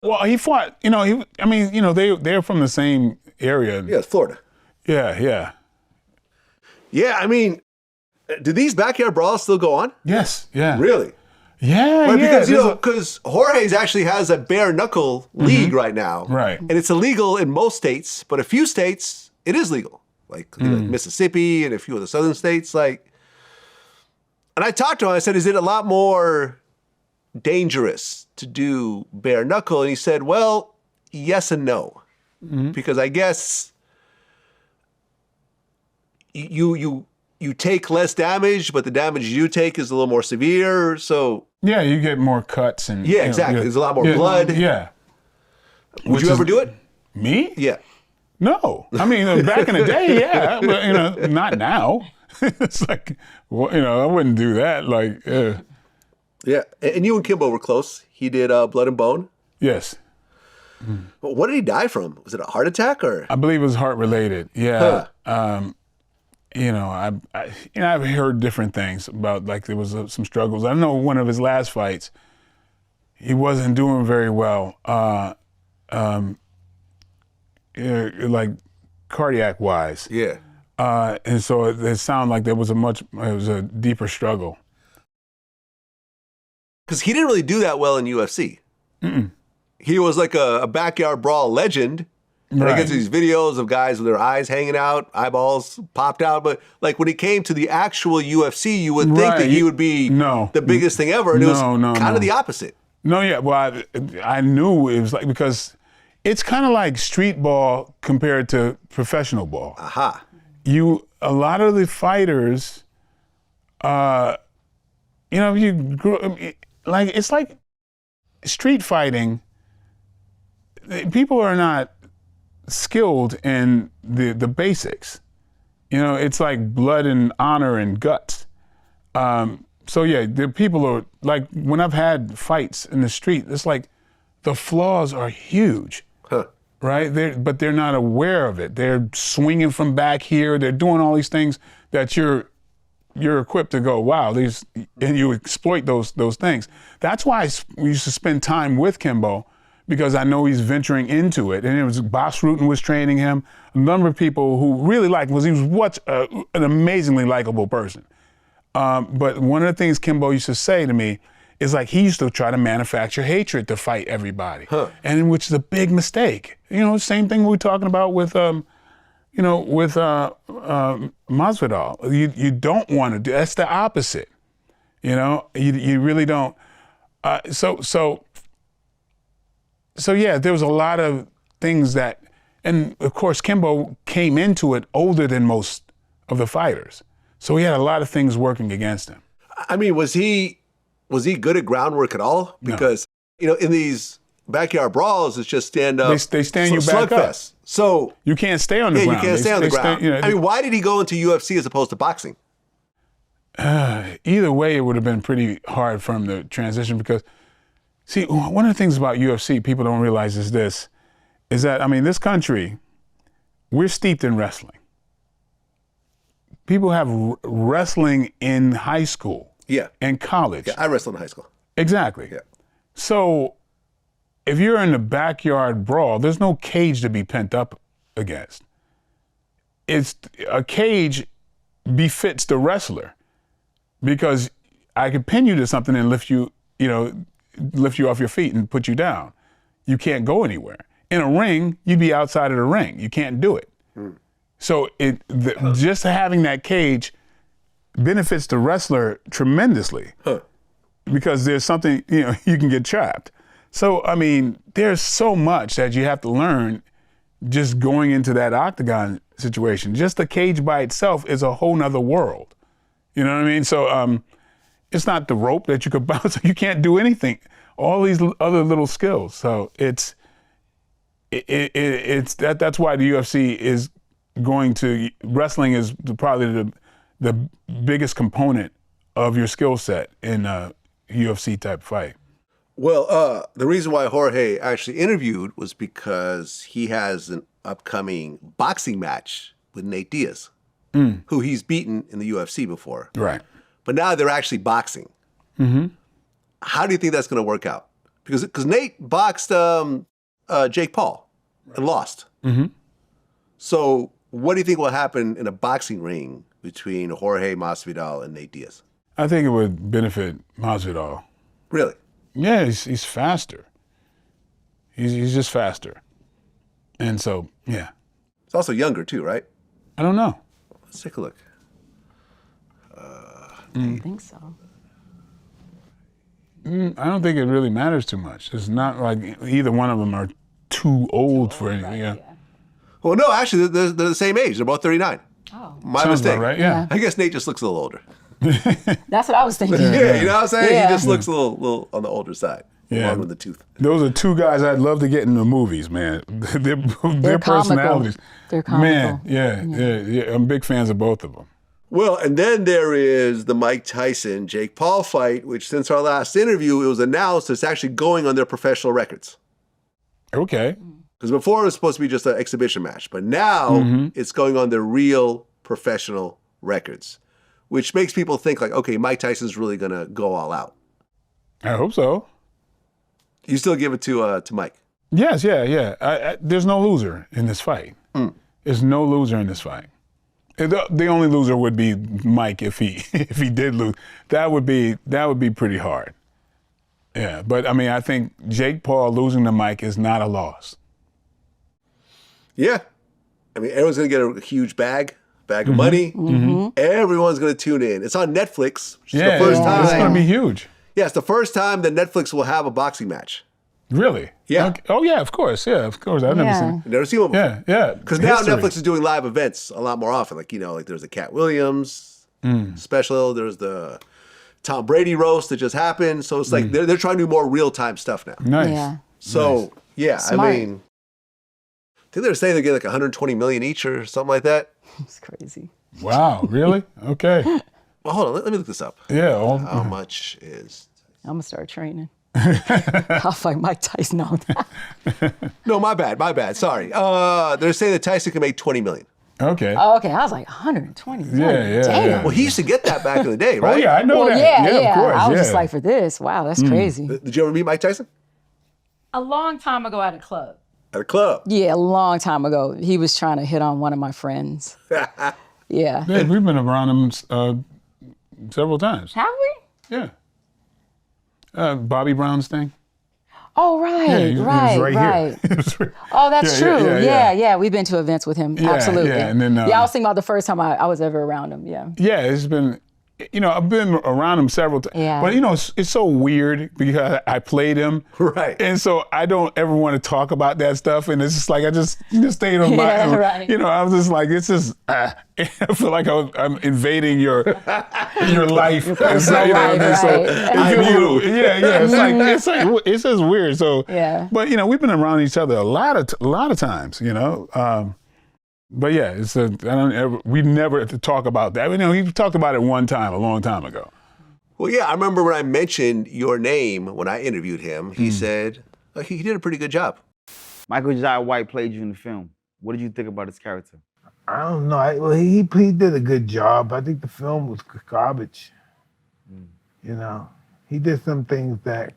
Well, he fought. They're from the same area. Yeah, it's Florida. Yeah. Yeah, I mean, do these backyard brawls still go on? Yes. Yeah. Really? Yeah. Right, yeah. because Jorge's actually has a bare knuckle league right now. Right. And it's illegal in most states, but a few states, it is legal. Like Mississippi and a few of the southern states. And I talked to him, I said, is it a lot more dangerous to do bare knuckle? And he said, well, yes and no. Because I guess you take less damage, but the damage you take is a little more severe. So yeah, you get more cuts and exactly. There's a lot more blood. Yeah. Would you ever do it? Me? Yeah. No. I mean, back in the day, yeah, but not now. It's like, I wouldn't do that. Like, yeah. And you and Kimbo were close. He did Blood and Bone. Yes. But what did he die from? Was it a heart attack or? I believe it was heart related. Yeah. Huh. I've heard different things about, like, there was some struggles. I know one of his last fights, he wasn't doing very well, like cardiac wise. Yeah. And so it sounded like it was a deeper struggle. Because he didn't really do that well in UFC. He was like a backyard brawl legend. And I get to these videos of guys with their eyes hanging out, eyeballs popped out. But like when it came to the actual UFC, you would think that he would be the biggest thing ever. And it was kind of the opposite. No, yeah. Well, I knew it was like, because it's kind of like street ball compared to professional ball. Aha. A lot of the fighters, you grew, like, it's like street fighting. People are not skilled in the basics. It's like blood and honor and guts. So yeah, the people are like, when I've had fights in the street, it's like the flaws are huge, right? But they're not aware of it. They're swinging from back here. They're doing all these things that you're equipped to go, wow, and you exploit those things. That's why we used to spend time with Kimbo, because I know he's venturing into it. And it was Boss Rutan was training him. A number of people who really liked him, he was an amazingly likable person. But one of the things Kimbo used to say to me is, like, he used to try to manufacture hatred to fight everybody, and which is a big mistake. Same thing we were talking about with Masvidal. You don't want to do, that's the opposite. You know, you really don't. So yeah, there was a lot of things that, and of course, Kimbo came into it older than most of the fighters. So he had a lot of things working against him. I mean, was he good at groundwork at all? Because, you know, in these backyard brawls, it's just stand up. They stand you back up. So you can't stay on the ground. Yeah, you can't stay on the ground. You know, I mean, why did he go into UFC as opposed to boxing? Either way, it would have been pretty hard for him to transition because, see, one of the things about UFC people don't realize is that, I mean, this country, we're steeped in wrestling. People have wrestling in high school. Yeah. And college. Yeah, I wrestled in high school. Exactly. Yeah. So if you're in the backyard brawl, there's no cage to be pent up against. It's a cage befits the wrestler because I could pin you to something and lift you off your feet and put you down. You can't go anywhere. In a ring, you'd be outside of the ring. You can't do it. So just having that cage benefits the wrestler tremendously because there's something, you know, you can get trapped. So, I mean, there's so much that you have to learn just going into that octagon situation. Just the cage by itself is a whole nother world. You know what I mean? So it's not the rope that you could bounce. You can't do anything. All these other little skills. So it's that's why the UFC is wrestling is probably the biggest component of your skill set in a UFC type fight. Well, the reason why Jorge actually interviewed was because he has an upcoming boxing match with Nate Diaz, who he's beaten in the UFC before. Right. But now they're actually boxing. Mm-hmm. How do you think that's going to work out? Because Nate boxed Jake Paul and lost. Mm-hmm. So what do you think will happen in a boxing ring between Jorge Masvidal and Nate Diaz? I think it would benefit Masvidal. Really? Yeah, he's faster. He's just faster. And so, yeah. He's also younger too, right? I don't know. Let's take a look. I think so. I don't think it really matters too much. It's not like either one of them are too old for anything. Right, Yeah. Well, no, actually, they're the same age. They're both 39. Oh. My Sounds mistake. about right, yeah. I guess Nate just looks a little older. That's what I was thinking. Yeah, you know what I'm saying? Yeah. He just looks a little on the older side. Yeah. Along with the tooth. Those are two guys I'd love to get in the movies, man. Their They're personalities. comical. They're comical. Man, yeah. I'm big fans of both of them. Well, and then there is the Mike Tyson, Jake Paul fight, which since our last interview, it was announced it's actually going on their professional records. Okay. Because before it was supposed to be just an exhibition match, but now it's going on their real professional records, which makes people think like, okay, Mike Tyson's really going to go all out. I hope so. You still give it to Mike? Yes, yeah. There's no loser in this fight. There's no loser in this fight. The only loser would be Mike if he did lose. That would be pretty hard. Yeah, but I mean, I think Jake Paul losing to Mike is not a loss. Yeah. I mean, everyone's going to get a huge bag of money. Everyone's going to tune in. It's on Netflix, which is the first time. It's going to be huge. Yeah, it's the first time that Netflix will have a boxing match. Really? Yeah. Okay. Oh, yeah, of course. Yeah, of course. I've never seen it. You've never seen one before. Yeah. Because now Netflix is doing live events a lot more often. Like, you know, like there's the Cat Williams special. There's the Tom Brady roast that just happened. So it's like they're trying to do more real-time stuff now. Nice. Yeah. So, yeah, Smart. I mean, I think they're saying they get like 120 million each or something like that. It's crazy. Wow, really? Okay. Well, hold on. Let me look this up. Yeah. How much is... I'm going to start training. I'll fight Mike Tyson on that. No, my bad. Sorry. They're saying that Tyson can make 20 million. Okay. Oh, okay. I was like, 120 million. Yeah. Damn. Well, he used to get that back in the day, right? Oh, yeah, I know Well, that. yeah. Of course. I was just like, for this, wow, that's crazy. Did you ever meet Mike Tyson? A long time ago at a club. At a club? Yeah, a long time ago. He was trying to hit on one of my friends. Yeah. Yeah, we've been around him several times. Have we? Yeah. Bobby Brown's thing. Oh, right, He was right. here. Oh, that's true. Yeah. Yeah. We've been to events with him. Yeah, Absolutely. yeah, and then, I was thinking about the first time I was ever around him. Yeah. Yeah, it's been you know, I've been around him several times. Yeah. But, you know, it's so weird because I played him. Right. And so I don't ever want to talk about that stuff. And it's just like, I just stayed on Yeah, my, right. you know, I was just like, it's just, I feel like I'm invading your life. personal life, right. I'm you. Yeah. It's just weird. So, Yeah. but, you know, we've been around each other a lot of times, you know. But yeah, we never have to talk about that. You know, he talked about it one time, a long time ago. Well, yeah, I remember when I mentioned your name when I interviewed him, he said he did a pretty good job. Michael Jai White played you in the film. What did you think about his character? I don't know. He did a good job. I think the film was garbage. You know, he did some things that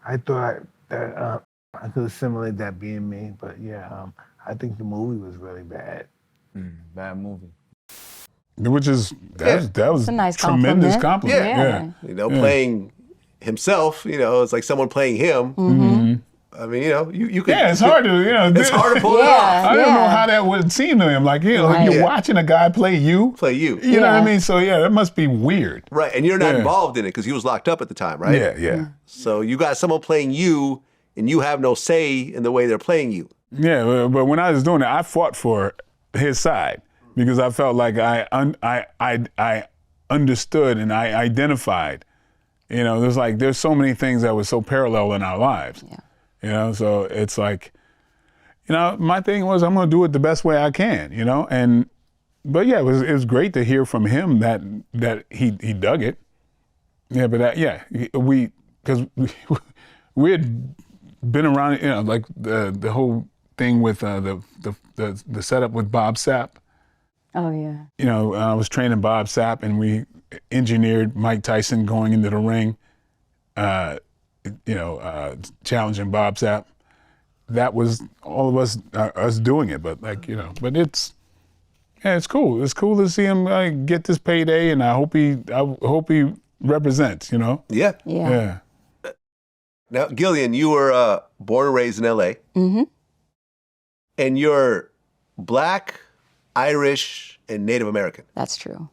I thought that I could assimilate that being me. But yeah, I think the movie was really bad. Bad movie. Which is that was a nice tremendous compliment. Yeah. You know, playing himself, you know, it's like someone playing him. Mm-hmm. I mean, you know, you could. Yeah, it's hard to, you know. It's hard to pull it off. Yeah. I don't know how that would seem to him. Like, you know, Right. you're watching a guy play you. Play you. You know what I Yeah. mean? So yeah, that must be weird. Right, and you're not Yeah. involved in it because he was locked up at the time, right? Yeah. So you got someone playing you, and you have no say in the way they're playing you. Yeah, but when I was doing it, I fought for his side because I felt like I understood and I identified. You know, there's so many things that were so parallel in our lives. Yeah. You know, so it's like, you know, my thing was I'm going to do it the best way I can. You know, but yeah, it was great to hear from him that he dug it. Yeah, but because we had been around, you know, like the whole thing with the setup with Bob Sapp. Oh yeah. You know, I was training Bob Sapp, and we engineered Mike Tyson going into the ring, challenging Bob Sapp. That was all of us doing it, but like, you know, but it's cool. It's cool to see him get this payday, and I hope he represents. You know. Yeah. Yeah. Now, Gillian, you were born and raised in L.A. Mm-hmm. And you're Black, Irish, and Native American. That's true.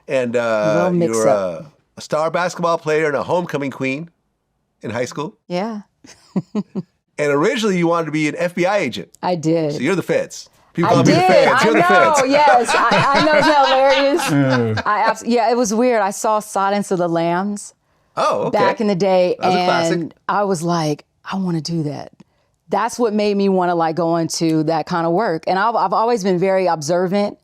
And little mix you're up. a star basketball player and a homecoming queen in high school. Yeah. And originally you wanted to be an FBI agent. I did. So you're the feds. People I call me the did. feds. You're I the know. feds. Yes, I know it's hilarious. Yeah, it was weird. I saw Silence of the Lambs Oh, okay. back in the day, That was a classic. and I was like, I want to do that. That's what made me want to like go into that kind of work. And I've always been very observant.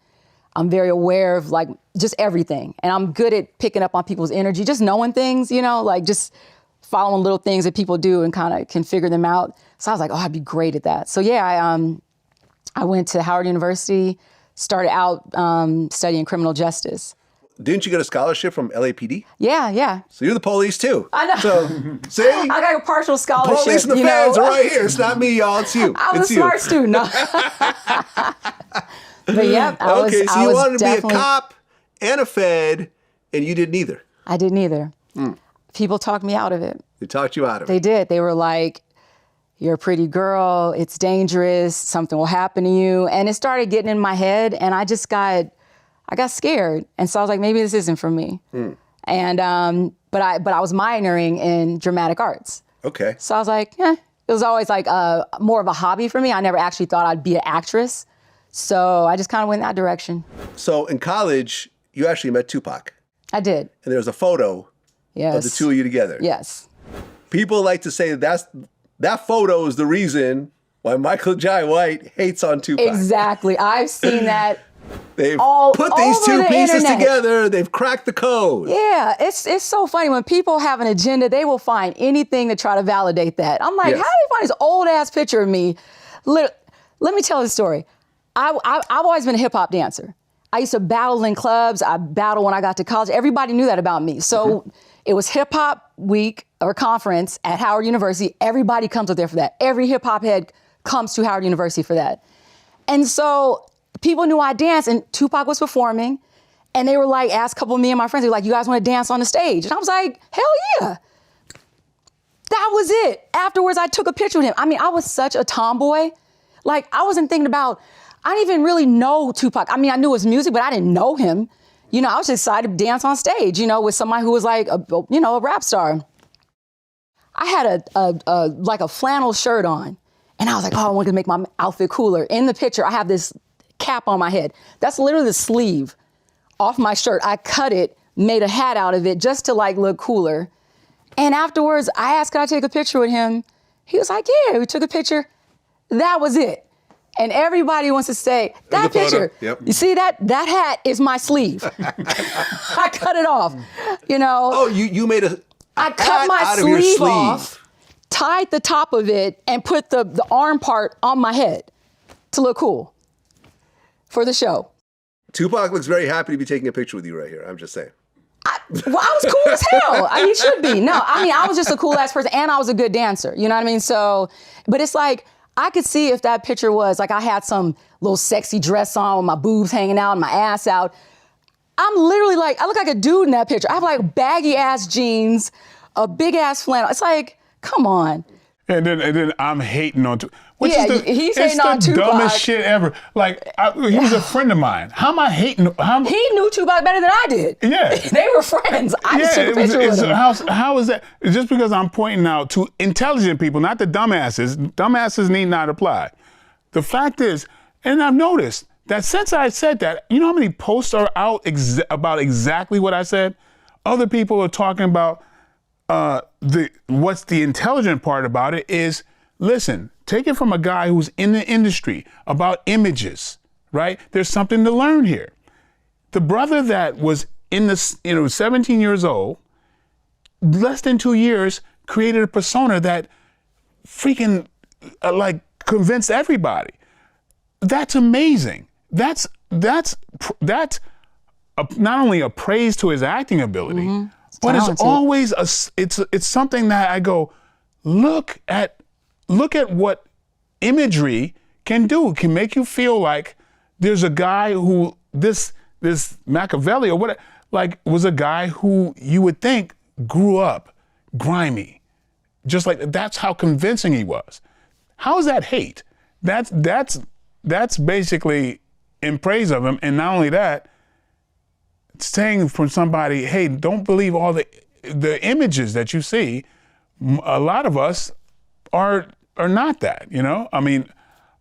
I'm very aware of like just everything, and I'm good at picking up on people's energy, just knowing things, you know, like just following little things that people do and kind of can figure them out. So I was like, oh, I'd be great at that. So yeah, I went to Howard University, started out studying criminal justice. Didn't you get a scholarship from LAPD? Yeah. So you're the police too. I know. So, see? I got a partial scholarship. Police and the you feds know? are right here. It's not me, y'all. It's you. I was it's a smart student. No. But yeah, I was. Okay, so I you was wanted to be a definitely- cop and a fed, and you did neither. I did neither. People talked me out of it. They talked you out of They it. did. They were like, you're a pretty girl, it's dangerous, something will happen to you. And it started getting in my head, and I got scared. And so I was like, maybe this isn't for me. And, but I was minoring in dramatic arts. Okay. So I was like, it was always like more of a hobby for me. I never actually thought I'd be an actress. So I just kind of went in that direction. So in college, you actually met Tupac, I did. and there's a photo Yes. of the two of you together. Yes. People like to say that photo is the reason why Michael Jai White hates on Tupac. Exactly. I've seen that. They've All put these over two the pieces internet. together. They've cracked the code. Yeah, it's so funny. When people have an agenda, they will find anything to try to validate that. I'm like, Yes. how do you find this old ass picture of me? Let me tell you the story. I've always been a hip hop dancer. I used to battle in clubs. I battled when I got to college. Everybody knew that about me. So it was hip hop week or conference at Howard University. Everybody comes up there for that. Every hip hop head comes to Howard University for that. And so people knew I danced, and Tupac was performing, and they were like, asked a couple of me and my friends, they were like, you guys want to dance on the stage? And I was like, hell yeah. That was it. Afterwards, I took a picture with him. I mean, I was such a tomboy. Like, I wasn't thinking about, I didn't even really know Tupac. I mean, I knew his music, but I didn't know him. you know, I was just excited to dance on stage, you know, with somebody who was like, a rap star. I had a flannel shirt on, and I was like, oh, I wanted to make my outfit cooler. In the picture, I have this cap on my head. That's literally the sleeve off my shirt. I cut it, made a hat out of it just to like look cooler. And afterwards, I asked, could I take a picture with him? He was like, yeah, we took a picture. That was it. And everybody wants to say, that picture, you see that hat is my sleeve. I cut it off, you know. Oh, you made I cut my sleeve off, tied the top of it, and put the arm part on my head to look cool for the show. Tupac looks very happy to be taking a picture with you right here. I'm just saying. I was cool as hell. He should be. No, I mean, I was just a cool ass person, and I was a good dancer. You know what I mean? So, but it's like, I could see if that picture was like I had some little sexy dress on with my boobs hanging out and my ass out. I'm literally like, I look like a dude in that picture. I have like baggy ass jeans, a big ass flannel. It's like, come on. And then I'm hating on Tupac. He's hating on Tupac. It's the dumbest shit ever. Like, he was a friend of mine. How am I hating? He knew Tupac better than I did. Yeah. They were friends. I just took a picture with him. How is that? Just because I'm pointing out to intelligent people, not the dumbasses. Dumbasses need not apply. The fact is, and I've noticed that since I said that, you know how many posts are out about exactly what I said? Other people are talking about what's the intelligent part about it is, listen, take it from a guy who's in the industry about images, right? There's something to learn here. The brother that was 17 years old, less than 2 years, created a persona that freaking convinced everybody. That's amazing. That's not only a praise to his acting ability, but it's always it's something that I go, look at what imagery can do. Can make you feel like there's a guy who this Machiavelli or what was a guy who you would think grew up grimy, just like that's how convincing he was. How is that hate? That's basically in praise of him, and not only that, saying from somebody, hey, don't believe all the images that you see. A lot of us are not that, you know? I mean,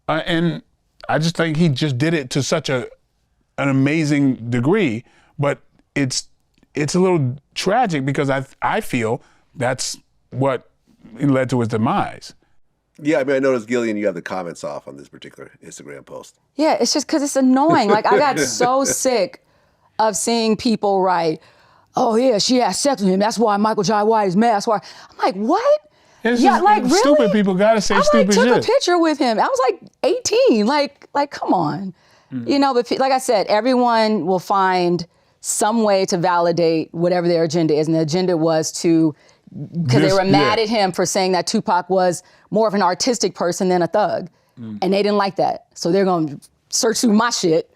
and I just think he just did it to such an amazing degree, but it's a little tragic because I feel that's what led to his demise. Yeah, I mean, I noticed, Gillian, you have the comments off on this particular Instagram post. Yeah, it's just because it's annoying. Like, I got so sick of seeing people write, oh yeah, she had sex with him. That's why Michael Jai White is mad. That's why. I'm like, what? It's really? Stupid people gotta say stupid shit. I took a picture with him. I was like 18. Like come on. You know, but like I said, everyone will find some way to validate whatever their agenda is. And the agenda was because they were mad at him for saying that Tupac was more of an artistic person than a thug. And they didn't like that. So they're gonna search through my shit,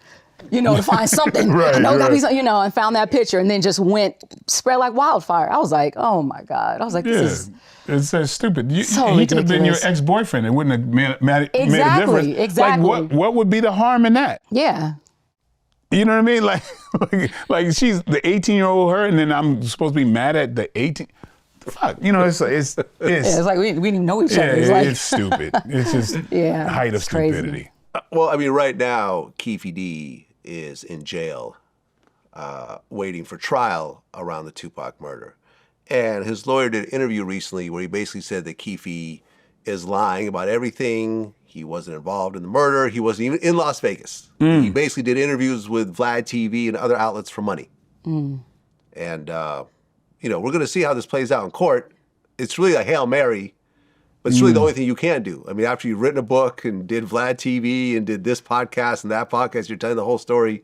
you know, to find something. And found that picture and then just spread like wildfire. I was like, oh my God. I was like, this is... It's so stupid. He ridiculous. could have been your ex-boyfriend. It wouldn't have made a difference. Exactly. Like, what would be the harm in that? Yeah. You know what I mean? Like she's the 18-year-old her, and then I'm supposed to be mad at the 18. Fuck. You know, it's it's like we didn't even know each other. It's stupid. It's just height of stupidity. Well, I mean, right now, Keefe D is in jail, waiting for trial around the Tupac murder. And his lawyer did an interview recently where he basically said that Keefe is lying about everything. He wasn't involved in the murder. He wasn't even in Las Vegas. He basically did interviews with VladTV and other outlets for money. And, we're going to see how this plays out in court. It's really a Hail Mary, but it's really the only thing you can do. I mean, after you've written a book and did VladTV and did this podcast and that podcast, you're telling the whole story,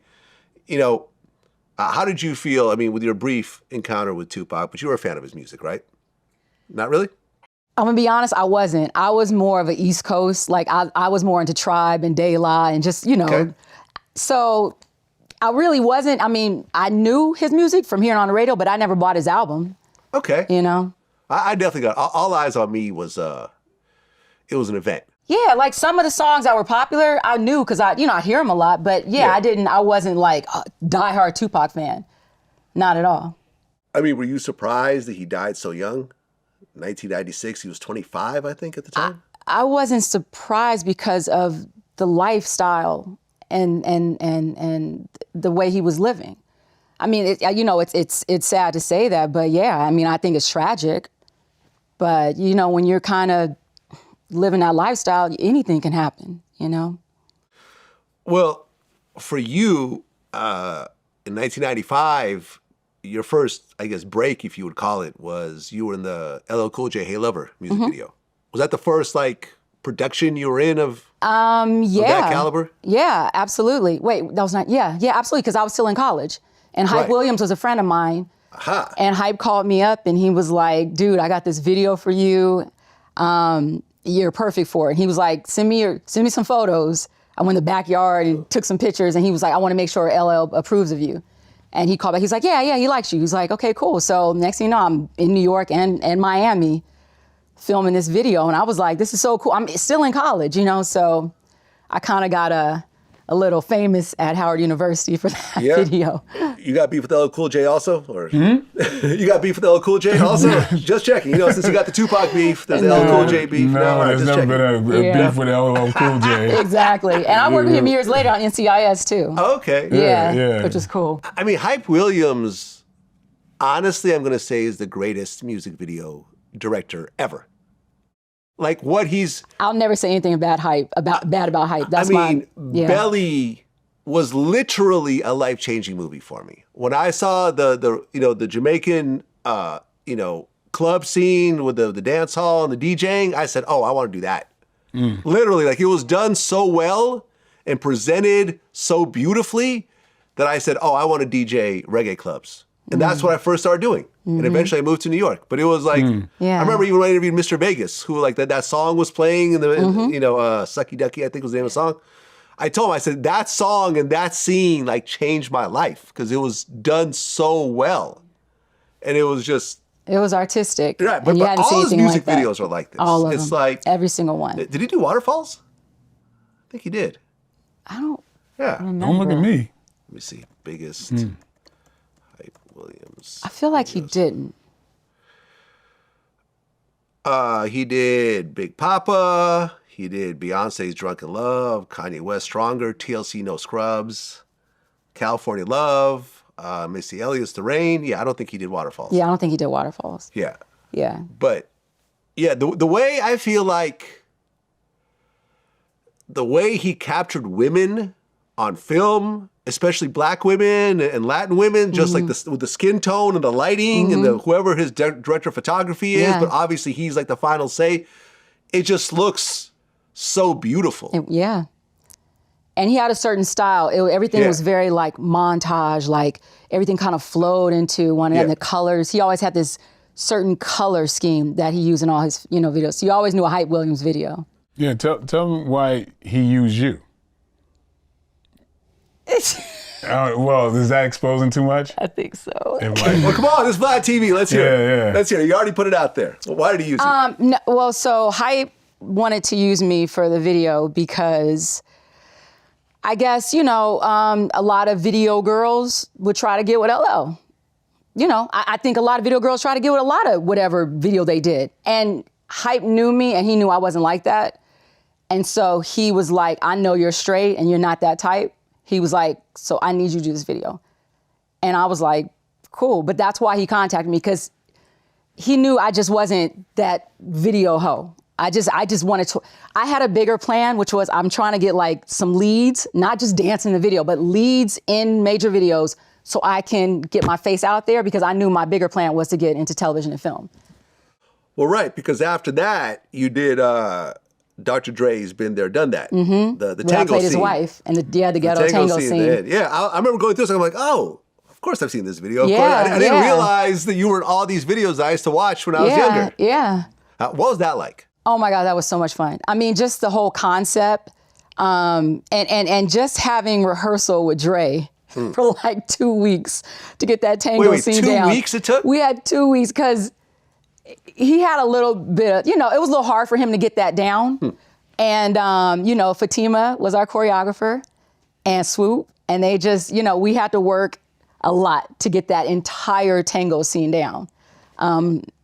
how did you feel, I mean, with your brief encounter with Tupac, but you were a fan of his music, right? Not really? I'm gonna be honest, I wasn't. I was more of an East Coast, like I was more into Tribe and De La and just, Okay. So I really wasn't, I mean, I knew his music from hearing on the radio, but I never bought his album. Okay. You know? I definitely got, All Eyes on Me was, it was an event. Yeah, like some of the songs that were popular, I knew because I hear them a lot. But yeah, I wasn't like a diehard Tupac fan. Not at all. I mean, were you surprised that he died so young? 1996, he was 25, I think, at the time. I wasn't surprised because of the lifestyle and the way he was living. I mean, it's sad to say that, but yeah, I mean, I think it's tragic. But when you're kind of living that lifestyle, anything can happen, Well, for you, in 1995, your first, I guess, break, if you would call it, was you were in the LL Cool J Hey Lover music video. Was that the first, production you were in of that caliber? Yeah, absolutely. Wait, that was not, yeah, absolutely, because I was still in college. And Hype Williams was a friend of mine. Aha. And Hype called me up and he was like, dude, I got this video for you. You're perfect for it. And he was like, send me some photos. I went in the backyard and took some pictures and he was like, I want to make sure LL approves of you. And he called back, he's like, yeah, he likes you. He's like, okay, cool. So next thing you know, I'm in New York and Miami filming this video. And I was like, this is so cool. I'm still in college, so I kind of got a little famous at Howard University for that video. You got beef with LL Cool J also? Or you got beef with LL Cool J also? Just checking. Since you got the Tupac beef, there's LL Cool J beef. No, there's never been a beef with LL Cool J. Exactly. And I worked with him years later on NCIS too. Okay. Yeah, which is cool. I mean, Hype Williams, honestly, I'm going to say is the greatest music video director ever. Like what he's... I'll never say anything bad about Hype. That's Belly was literally a life-changing movie for me. When I saw the Jamaican club scene with the dance hall and the DJing, I said, oh, I want to do that. Literally, it was done so well and presented so beautifully that I said, oh, I want to DJ reggae clubs. And that's what I first started doing. And eventually I moved to New York. But it was I remember even when I interviewed Mr. Vegas, who that song was playing in the, Sucky Ducky, I think was the name of the song. I told him, I said, that song and that scene changed my life because it was done so well. And it was just... It was artistic. Right, but all his music videos are like this. All of them. Every single one. Did he do Waterfalls? I think he did. I don't Don't look at me. Let me see. Biggest... Hype Williams. I feel like he didn't. He did Big Papa. He did Beyonce's Drunk in Love, Kanye West Stronger, TLC No Scrubs, California Love, Missy Elliott's The Rain. Yeah, I don't think he did Waterfalls. Yeah, I don't think he did Waterfalls. Yeah. Yeah. But yeah, the way I feel like the way he captured women on film, especially black women and Latin women, just with the skin tone and the lighting and whoever his director of photography is, but obviously he's the final say. It just looks so beautiful. And he had a certain style. Everything was very montage, everything kind of flowed into one another. And the colors, he always had this certain color scheme that he used in all his videos. So you always knew a Hype Williams video. Yeah, tell him why he used you. Well, is that exposing too much? I think so. Well, come on, this is VladTV. Let's hear it. Yeah. Let's hear it. You already put it out there. Well, why did he use you? No, well, so Hype wanted to use me for the video because I guess, a lot of video girls would try to get with LL. I think a lot of video girls try to get with a lot of whatever video they did. And Hype knew me and he knew I wasn't like that. And so he was like, I know you're straight and you're not that type. He was like, so I need you to do this video. And I was like, cool. But that's why he contacted me, because he knew I just wasn't that video hoe. I just wanted to, I had a bigger plan, which was I'm trying to get some leads, not just dance in the video, but leads in major videos so I can get my face out there, because I knew my bigger plan was to get into television and film. Well, right, because after that, you did Dr. Dre's Been There, Done That. Mm-hmm. The tango scene. I played his wife, and the ghetto tango scene. Yeah, I remember going through this, and I'm like, oh, of course I've seen this video. Of course. I didn't realize that you were in all these videos I used to watch when I was younger. Yeah. What was that like? Oh my God, that was so much fun. I mean, just the whole concept, and just having rehearsal with Dre for 2 weeks to get that tango scene down. 2 weeks it took? We had 2 weeks because he had a little bit of, it was a little hard for him to get that down. And, Fatima was our choreographer and Swoop. And they just, we had to work a lot to get that entire tango scene down.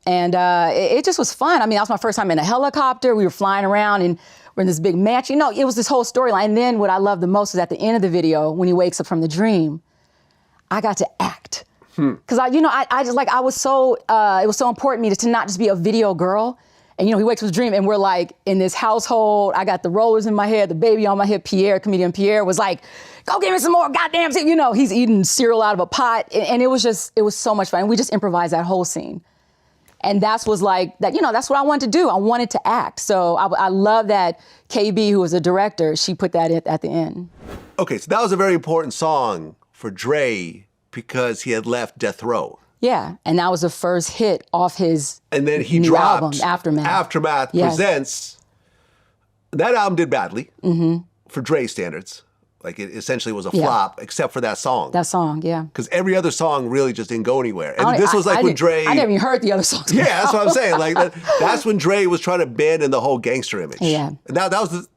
It just was fun. I mean, that was my first time in a helicopter. We were flying around and we're in this big match. It was this whole storyline. And then what I loved the most was at the end of the video, when he wakes up from the dream, I got to act. Because it was so important to me to not just be a video girl. And he wakes up from his dream and we're like in this household. I got the rollers in my head, the baby on my hip. Comedian Pierre was like, go get me some more goddamn shit. He's eating cereal out of a pot. And it was so much fun. And we just improvised that whole scene. And that's what I wanted to do. I wanted to act. So I love that KB, who was a director, she put that at the end. Okay, so that was a very important song for Dre because he had left Death Row. Yeah, and that was the first hit off his and then he new dropped album, Aftermath. Aftermath Presents. That album did badly for Dre standards. Like it essentially was a flop, except for that song. That song, yeah. Because every other song really just didn't go anywhere. And this was like when Dre... I never even heard the other songs. Yeah, that's what I'm saying. Like that's when Dre was trying to bend in the whole gangster image. Yeah. And that was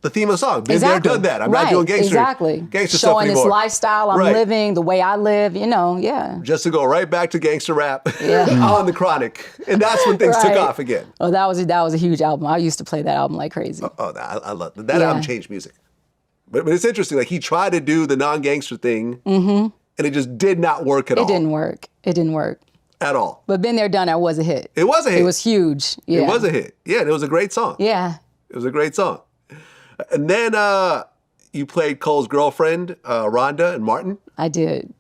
the theme of the song. Been there, done that. I'm not doing gangster stuff anymore. Showing this lifestyle I'm living, the way I live, yeah. Just to go right back to gangster rap on the Chronic. And that's when things took off again. Oh, that was a huge album. I used to play that album like crazy. I love that. That album changed music. But it's interesting, like he tried to do the non-gangster thing and it just did not work at all. It didn't work. At all. But Been There, Done That was a hit. It was a hit. It was huge. Yeah. It was a hit. Yeah, and it was a great song. Yeah. It was a great song. And then you played Cole's girlfriend, Rhonda and Martin. I did.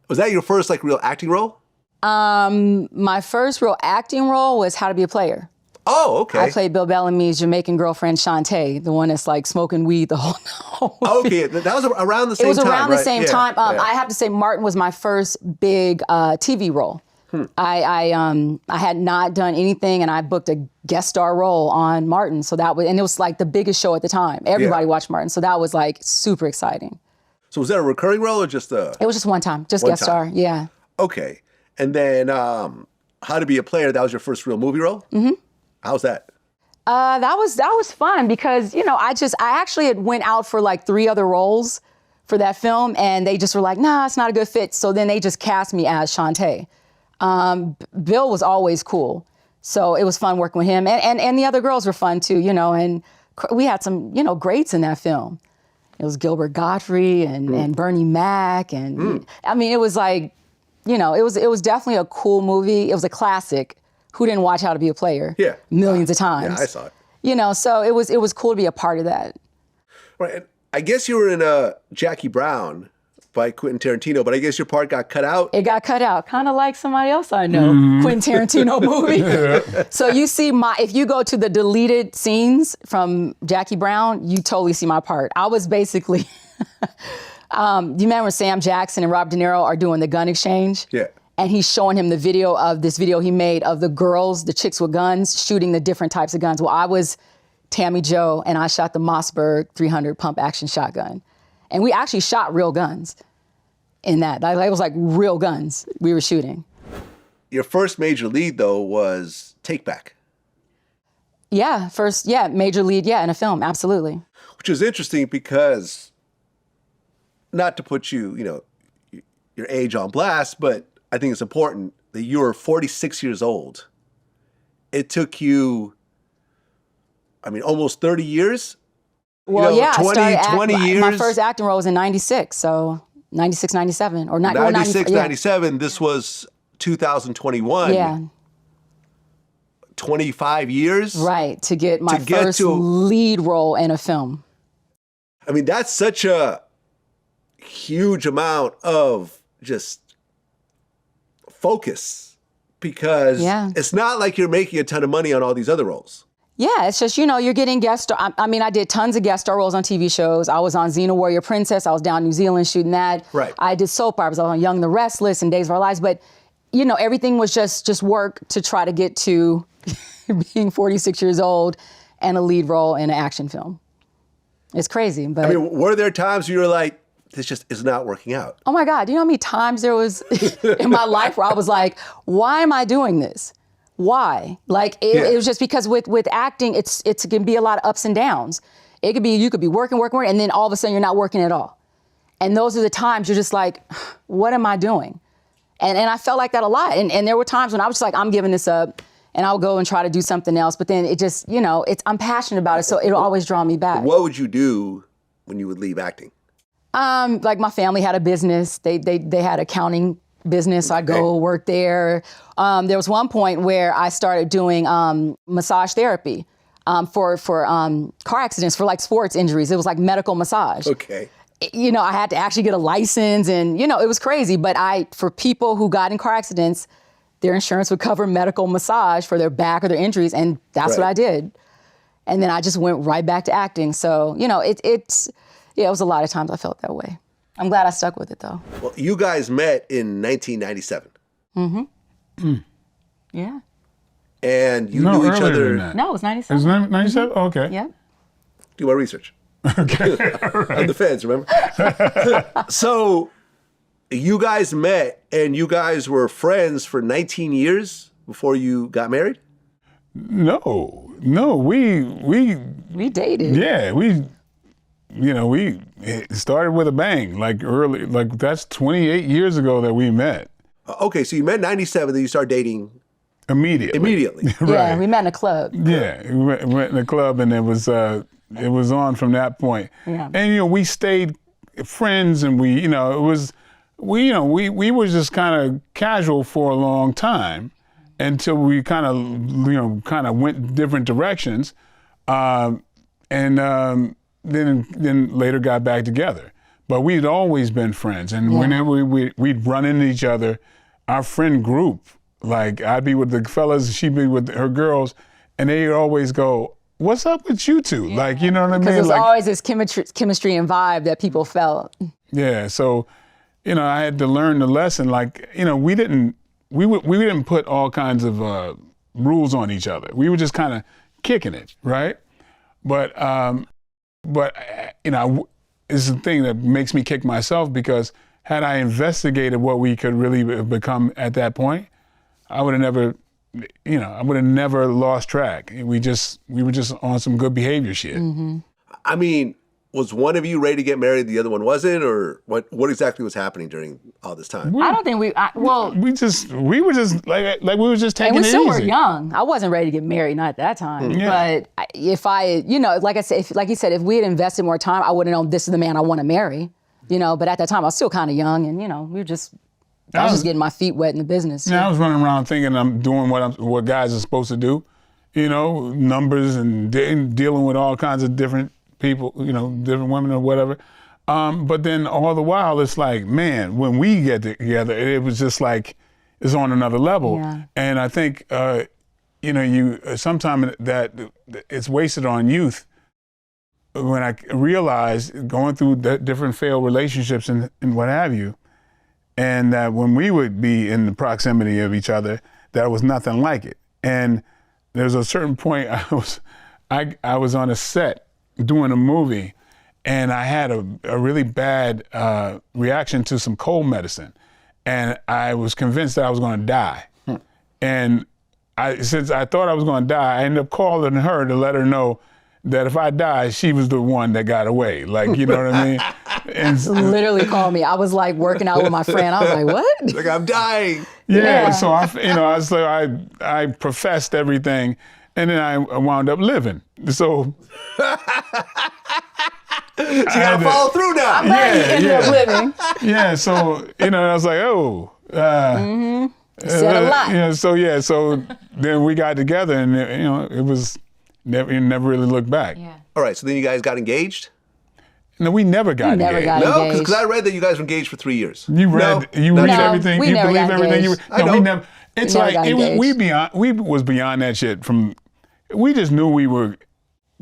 Was that your first real acting role? My first real acting role was How to Be a Player. Oh, okay. I played Bill Bellamy's Jamaican girlfriend, Shantae, the one that's like smoking weed the whole movie. Okay, that was around the same time, It was around the same Yeah, time. yeah. I have to say Martin was my first big TV role. I had not done anything and I booked a guest star role on Martin. And it was like the biggest show at the time. Everybody watched Martin. So that was like super exciting. So was that a recurring role or just a... It was just one time, guest star, yeah. Okay. And then How to Be a Player, that was your first real movie role? Mm-hmm. How's that? That was fun because, I actually had went out for like 3 other roles for that film and they just were like, nah, it's not a good fit. So then they just cast me as Shantae. Bill was always cool. So it was fun working with him. And the other girls were fun too, and we had some, greats in that film. It was Gilbert Gottfried and Bernie Mac. And I mean, it was like, it was definitely a cool movie. It was a classic. Who didn't watch How to Be a Player? Yeah. Millions of times. Yeah, I saw it. So it was cool to be a part of that. Right. And I guess you were in Jackie Brown by Quentin Tarantino, but I guess your part got cut out. It got cut out, kind of like somebody else I know, Quentin Tarantino movie. So you see if you go to the deleted scenes from Jackie Brown, you totally see my part. I was basically, do you remember when Sam Jackson and Rob De Niro are doing the gun exchange? Yeah. And he's showing him the video he made of the girls, the chicks with guns, shooting the different types of guns. Well, I was Tammy Jo, and I shot the Mossberg 300 pump action shotgun. And we actually shot real guns in that. It was like real guns we were shooting. Your first major lead, though, was Take Back. Yeah, major lead, in a film, absolutely. Which is interesting because, not to put your age on blast, but I think it's important that you were 46 years old. It took you, almost 30 years? Well, 20 years. My first acting role was in 96, so 96, 97. Or 96, 97, this was 2021. Yeah. 25 years? Right, to get my first lead role in a film. That's such a huge amount of just focus because it's not like you're making a ton of money on all these other roles. Yeah, it's just, you're getting guest star. I did tons of guest star roles on TV shows. I was on Xena Warrior Princess. I was down in New Zealand shooting that. Right. I did soap operas. I was on Young and the Restless and Days of Our Lives. But, everything was just work to try to get to being 46 years old and a lead role in an action film. It's crazy, but... were there times you were like, this just is not working out? Oh my God, do you know how many times there was in my life where I was like, why am I doing this? why? Like it was just because with acting, it can be a lot of ups and downs. It could be you could be working, and then all of a sudden you're not working at all. And those are the times you're just like, what am I doing? And I felt like that a lot. And there were times when I was just like, I'm giving this up, and I'll go and try to do something else. But then it just, I'm passionate about it, so it'll always draw me back. What would you do when you would leave acting? Like my family had a business. They had accounting business. So I'd go work there. There was one point where I started doing massage therapy for car accidents, for like sports injuries. It was like medical massage. Okay. I had to actually get a license, and it was crazy. But for people who got in car accidents, their insurance would cover medical massage for their back or their injuries, and that's what I did. And then I just went right back to acting. So, it was a lot of times I felt that way. I'm glad I stuck with it, though. Well, you guys met in 1997. Mm-hmm. Yeah. And you knew each other. No, it was 97. It was 97? Mm-hmm. Okay. Yeah. Do my research. Okay. On the feds, remember? So you guys met and you guys were friends for 19 years before you got married? No, we dated. Yeah, we started with a bang, like early, like that's 28 years ago that we met. Okay, so you met in 97, then you started dating immediately. Right. Yeah, we met in a club. Yeah, we went in a club, and it was on from that point. Yeah. And we stayed friends, and we were just kind of casual for a long time until we kind of went different directions, and then later got back together. But we'd always been friends, and whenever we'd run into each other, our friend group, like I'd be with the fellas, she'd be with her girls, and they'd always go, "What's up with you two?" Yeah. Like, you know what I mean? Because there's always this chemistry and vibe that people felt. Yeah, so I had to learn the lesson. Like, we didn't put all kinds of rules on each other. We were just kind of kicking it, right? But it's the thing that makes me kick myself, because had I investigated what we could really become at that point, I would have never lost track. We were just on some good behavior shit. Mm-hmm. I mean, was one of you ready to get married, the other one wasn't, or what exactly was happening during all this time? I don't think we were just we were just taking it easy. And we still were young. I wasn't ready to get married, not at that time. Yeah. But if I, like I said, like you said, if we had invested more time, I would have known this is the man I want to marry. But at that time I was still kind of young, and we were just, I was just getting my feet wet in the business. Yeah, I was running around thinking I'm doing what guys are supposed to do, numbers and dealing with all kinds of different people, different women or whatever. But then all the while, it's like, man, when we get together, it was just like, it's on another level. Yeah. And I think, sometimes that it's wasted on youth. When I realized, going through different failed relationships and what have you, and that when we would be in the proximity of each other, that was nothing like it. And there's a certain point I was on a set doing a movie, and I had a really bad reaction to some cold medicine, and I was convinced that I was going to die. And since I thought I was going to die, I ended up calling her to let her know that if I died, she was the one that got away. Like, you know what I mean? And literally called me. I was like working out with my friend. I was like, what? Like, I'm dying. Yeah. So I professed everything, and then I wound up living. So you gotta follow through now. I'm glad you ended up living. Yeah. So I was like, oh. Said a lot. So then we got together, and it was. You never really looked back. Yeah. All right, so then you guys got engaged? No, we never got engaged. No, because I read that you guys were engaged for 3 years. You read everything. We you never believe got everything. engaged. We never. It's We never like got engaged. we was beyond that shit. We just knew we were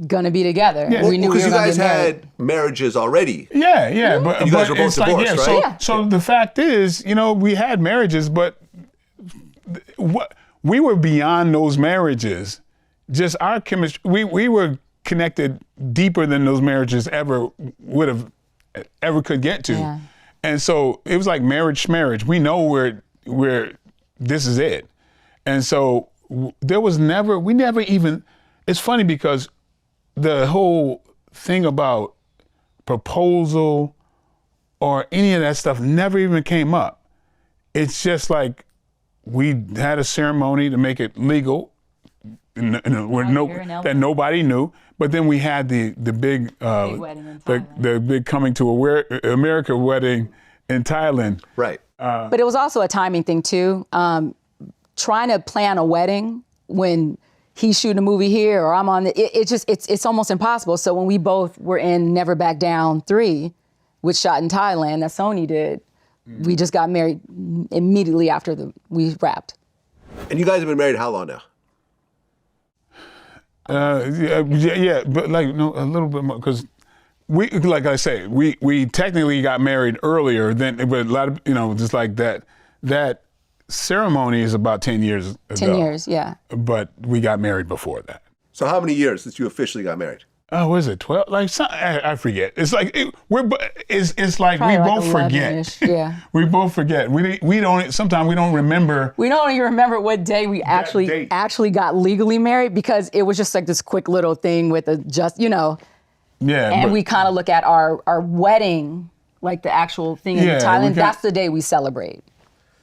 gonna be together. Yeah. We knew we because were you guys gonna get married. had marriages already. Yeah. But you guys were both it's like, divorced, right? So the fact is, we had marriages, but we were beyond those marriages. Just our chemistry, we were connected deeper than those marriages ever could get to. Yeah. And so it was like marriage. We know where this is it. And so we never even, it's funny because the whole thing about proposal or any of that stuff never even came up. It's just like we had a ceremony to make it legal, that nobody knew. But then we had the big wedding in Thailand. the big coming to America wedding in Thailand. Right. But it was also a timing thing too. Trying to plan a wedding when he's shooting a movie here or I'm on it's almost impossible. So when we both were in Never Back Down 3, which shot in Thailand that Sony did, we just got married immediately after we wrapped. And you guys have been married how long now? Yeah, but like a little bit more because we, like I say, we technically got married earlier than, but a lot of just like that ceremony is about 10 years ago. 10 years, yeah. But we got married before that. So how many years since you officially got married? Oh, what is it? 12? Like I forget. It's like it's like Probably we like both forget. Yeah. We both forget. We don't. Sometimes we don't remember. We don't even remember what day we actually got legally married because it was just like this quick little thing with Yeah. And we kind of look at our wedding, like the actual thing in Thailand. That's the day we celebrate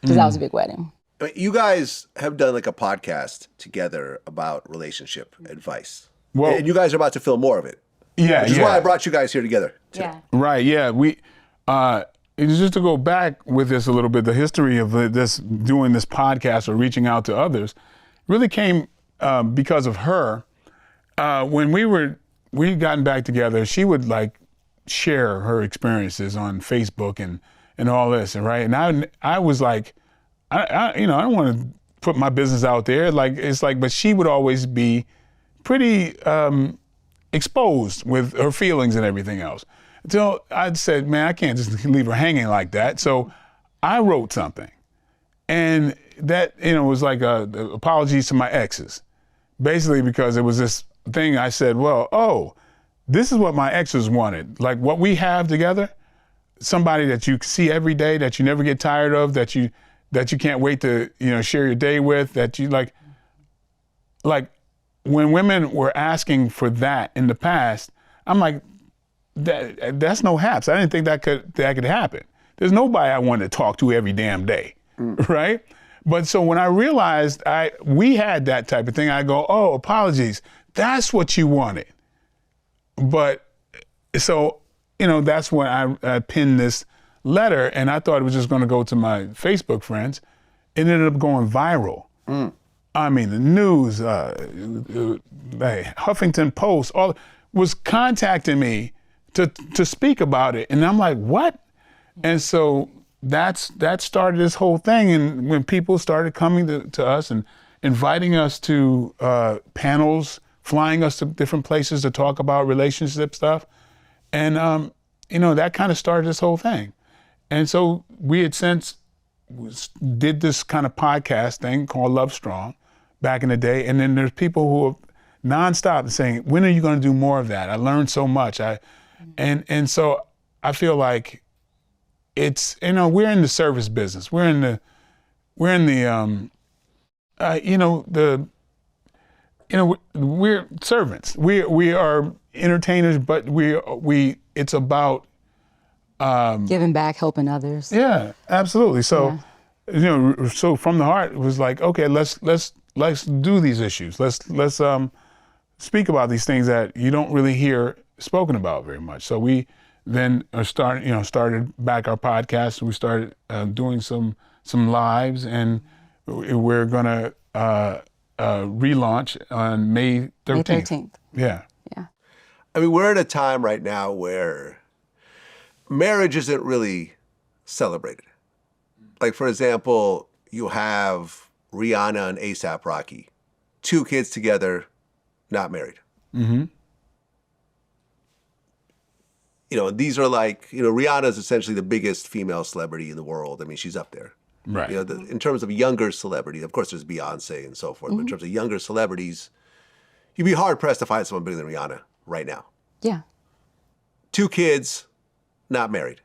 because that was a big wedding. I mean, you guys have done like a podcast together about relationship advice. Well, and you guys are about to film more of it. Yeah, which is why I brought you guys here together today. Yeah. Right. Yeah. We just to go back with this a little bit. The history of doing this podcast or reaching out to others really came because of her. When we'd gotten back together, she would like share her experiences on Facebook and all this, and right. And I was like, I don't want to put my business out there. Like it's like, but she would always be pretty exposed with her feelings and everything else. Until I said, man, I can't just leave her hanging like that. So I wrote something. And that, was like apologies to my exes. Basically because it was this thing I said, this is what my exes wanted. Like what we have together, somebody that you see every day, that you never get tired of, that you can't wait to, share your day with, that you like when women were asking for that in the past, I'm like, that's no haps. I didn't think that could happen. There's nobody I wanted to talk to every damn day, right? But so when I realized we had that type of thing, I go, oh, apologies. That's what you wanted. But so, that's when I pinned this letter, and I thought it was just going to go to my Facebook friends. It ended up going viral. I mean, the news, Huffington Post, all was contacting me to speak about it, and I'm like, what? And so that started this whole thing. And when people started coming to us and inviting us to panels, flying us to different places to talk about relationship stuff, and that kind of started this whole thing. And so we had since did this kind of podcast thing called Love Strong back in the day. And then there's people who are nonstop saying, when are you going to do more of that? I learned so much. And so I feel like it's, we're in the service business. We're servants. We are entertainers, but it's about giving back, helping others. Yeah, absolutely. So, so from the heart, it was like, okay, let's do these issues. Let's speak about these things that you don't really hear spoken about very much. So we then started back our podcast. We started doing some lives, and we're gonna relaunch on May 13th. May 13th. Yeah. Yeah. I mean, we're at a time right now where marriage isn't really celebrated. Like, for example, you have Rihanna and A$AP Rocky, 2 kids together, not married. Mm-hmm. These are like, Rihanna's essentially the biggest female celebrity in the world. I mean, she's up there. Right. In terms of younger celebrity, of course, there's Beyonce and so forth. But in terms of younger celebrities, you'd be hard pressed to find someone bigger than Rihanna right now. Yeah. 2 kids, not married.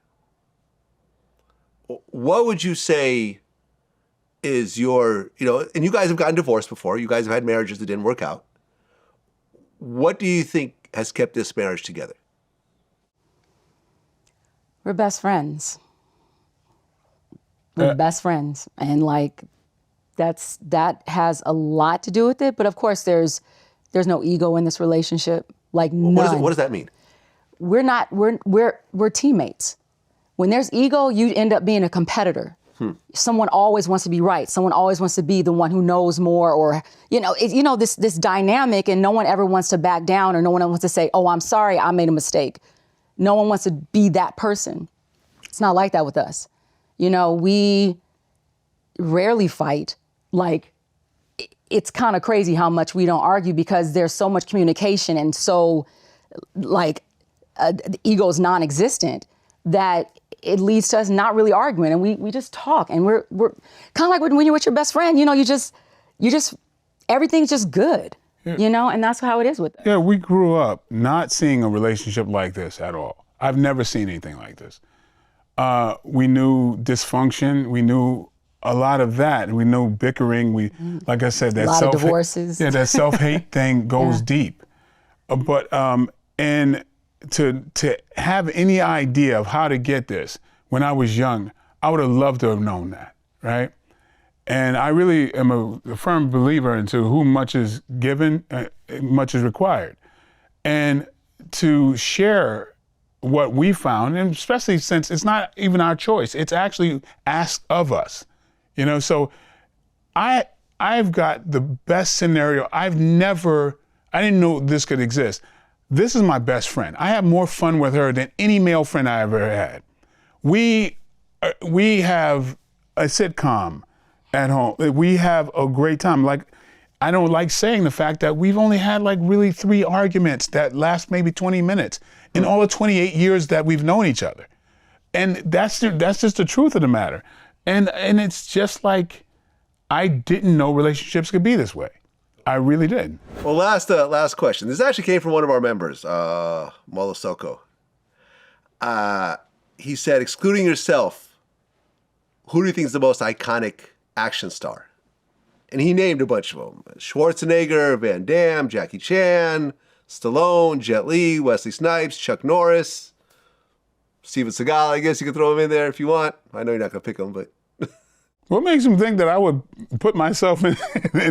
What would you say is your, and you guys have gotten divorced before. You guys have had marriages that didn't work out. What do you think has kept this marriage together? We're best friends. We're best friends. And like, that has a lot to do with it. But of course, there's no ego in this relationship. Like none. What does that mean? We're teammates. When there's ego, you end up being a competitor. Someone always wants to be right. Someone always wants to be the one who knows more, or this dynamic, and no one ever wants to back down, or no one wants to say, "Oh, I'm sorry, I made a mistake." No one wants to be that person. It's not like that with us. We rarely fight. Like, it's kind of crazy how much we don't argue because there's so much communication and so, like, the ego is non-existent that it leads to us not really arguing, and we just talk, and we're kind of like when you're with your best friend, you just everything's just good, and that's how it is with us. Yeah, we grew up not seeing a relationship like this at all. I've never seen anything like this. We knew dysfunction, we knew a lot of that, we knew bickering, like I said, that a lot of divorces. Yeah, that self-hate thing goes deep. But and to have any idea of how to get this when I was young, I would have loved to have known that, right? And I really am a firm believer into who much is given, much is required. And to share what we found, and especially since it's not even our choice, it's actually asked of us, So I've got the best scenario. I didn't know this could exist. This is my best friend. I have more fun with her than any male friend I ever had. We have a sitcom at home. We have a great time. Like, I don't like saying the fact that we've only had like really 3 arguments that last maybe 20 minutes in all the 28 years that we've known each other. And that's just the truth of the matter. And it's just like, I didn't know relationships could be this way. I really did. Well, last question. This actually came from one of our members, Molosoko. He said, excluding yourself, who do you think is the most iconic action star? And he named a bunch of them. Schwarzenegger, Van Damme, Jackie Chan, Stallone, Jet Li, Wesley Snipes, Chuck Norris, Steven Seagal. I guess you could throw him in there if you want. I know you're not going to pick him, but... What makes him think that I would put myself in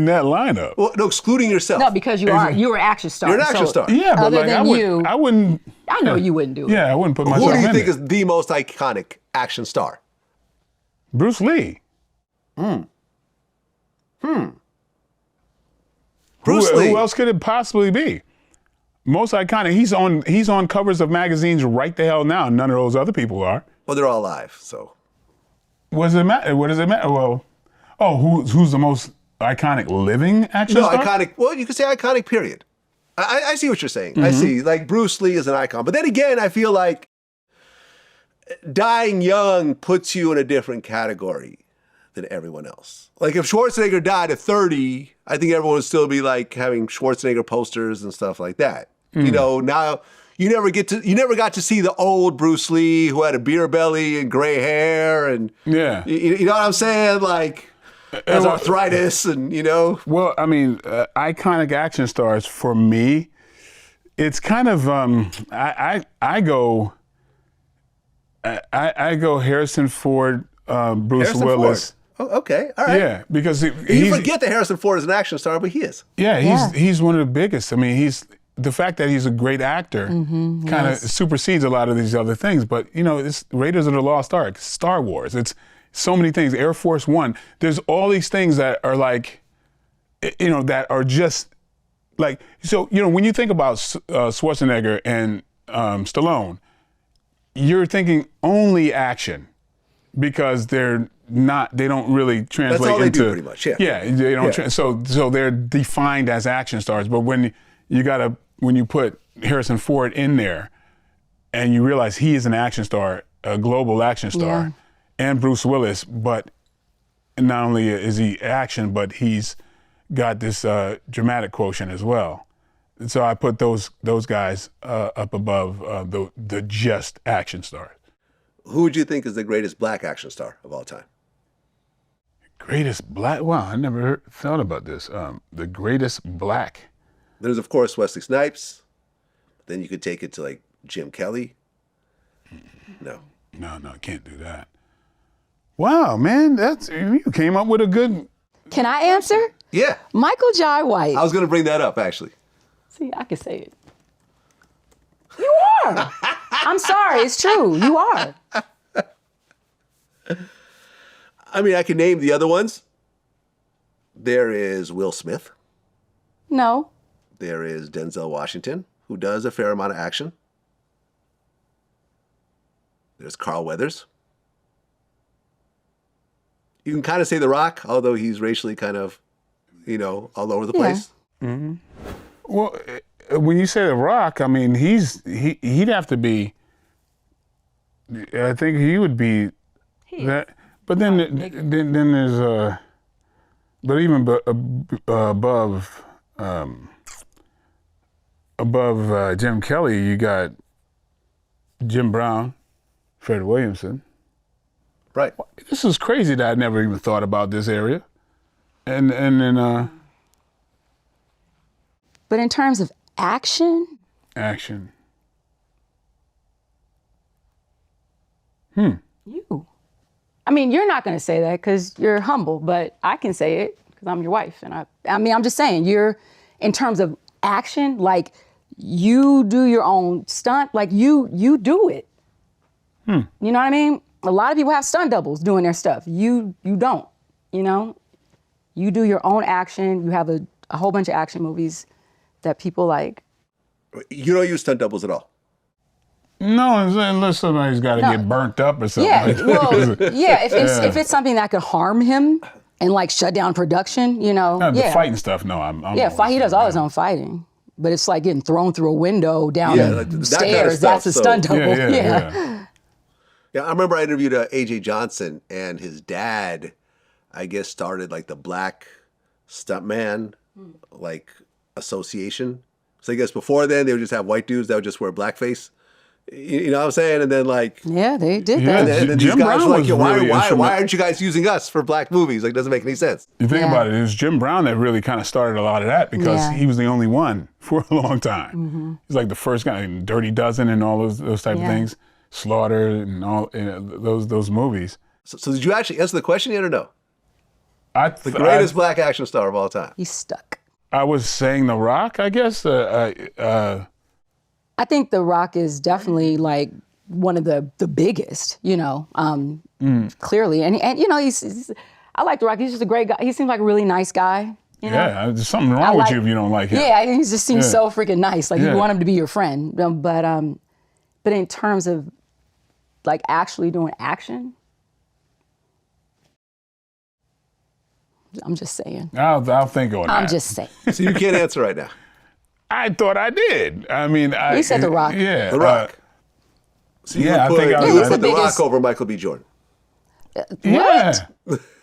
that lineup? Well, no, excluding yourself. No, because you're an action star. You're an action star. Yeah, but other like than I wouldn't. I know you wouldn't do it. Yeah, I wouldn't put myself in Who do you think there. is the most iconic action star? Bruce Lee. Bruce Lee. Who else could it possibly be? Most iconic. He's on covers of magazines right the hell now. None of those other people are. Well, they're all alive, so. What does it matter? Well, who's the most iconic living action star? Iconic. Well, you could say iconic, period. I see what you're saying. I see. Like, Bruce Lee is an icon. But then again, I feel like dying young puts you in a different category than everyone else. Like, if Schwarzenegger died at 30, I think everyone would still be like having Schwarzenegger posters and stuff like that. Now you never got to see the old Bruce Lee who had a beer belly and gray hair and Yeah. You know what I'm saying? Like, has arthritis and, Well, I mean, iconic action stars for me, it's kind of I go Harrison Ford, Bruce Harrison Willis. Ford. Oh, okay, all right. Yeah, because you forget that Harrison Ford is an action star, but he is. Yeah, he's one of the biggest. I mean, the fact that he's a great actor kind of supersedes a lot of these other things. But it's Raiders of the Lost Ark, Star Wars. It's so many things. Air Force One. There's all these things that are like, that are just like. So when you think about Schwarzenegger and Stallone, you're thinking only action because they don't really translate That's all they into. do pretty much. Yeah. Yeah, they don't. So they're defined as action stars. But when you put Harrison Ford in there, and you realize he is an action star, a global action star, and Bruce Willis, but not only is he action, but he's got this dramatic quotient as well. And so I put those guys up above the just action stars. Who would you think is the greatest black action star of all time? Greatest black. Wow, I never thought about this. The greatest black. There's of course Wesley Snipes. Then you could take it to like Jim Kelly. No, I can't do that. Wow, man, you came up with a good. Can I answer? Yeah. Michael Jai White. I was going to bring that up actually. See, I can say it. You are. I'm sorry, it's true. You are. I mean, I can name the other ones. There is Will Smith. No. There is Denzel Washington, who does a fair amount of action. There's Carl Weathers. You can kind of say The Rock, although he's racially kind of, all over the place. Mm-hmm. Well, when you say The Rock, I mean, he'd have to be, I think he would be that. But then there's, but even above Jim Kelly, you got Jim Brown, Fred Williamson. Right. This is crazy that I never even thought about this area. And then But in terms of action? You. I mean, you're not going to say that because you're humble, but I can say it because I'm your wife. And I mean, I'm just saying, in terms of action, like you do your own stunt, like you do it. You know what I mean? A lot of people have stunt doubles doing their stuff. You don't, You do your own action. You have a whole bunch of action movies that people like. You don't use stunt doubles at all? No, unless somebody's got to get burnt up or something. Yeah, like that. if it's something that could harm him and like shut down production, No, the fighting stuff, no. He does all his own fighting. But it's like getting thrown through a window down the stairs. That's a stunt double. Yeah, I remember I interviewed AJ Johnson, and his dad, I guess, started like the Black Stuntman like association. So I guess before then they would just have white dudes that would just wear blackface. You know what I'm saying? And then like they did Yeah, that. and then Jim these guys Brown were like, was "Yo, really why aren't you guys using us for black movies? Like, it doesn't make any sense." You think about it, it was Jim Brown that really kind of started a lot of that because he was the only one for a long time. He's like the first guy, Dirty Dozen and all those type of things, Slaughter and all those movies. So did you actually answer the question yet or no? The greatest black action star of all time. He's stuck. I was saying The Rock, I guess. I think The Rock is definitely like one of the biggest, clearly. And he's I like The Rock. He's just a great guy. He seems like a really nice guy. There's something wrong with you if you don't like him. Yeah, he just seems so freaking nice. Like you want him to be your friend. But in terms of like actually doing action, I'm just saying. I'll think on that. I'm just saying. So you can't answer right now. I thought I did. I mean, You said The Rock. Yeah. The Rock. So you I would think put, you would the put The Rock biggest- over Michael B. Jordan. Yeah.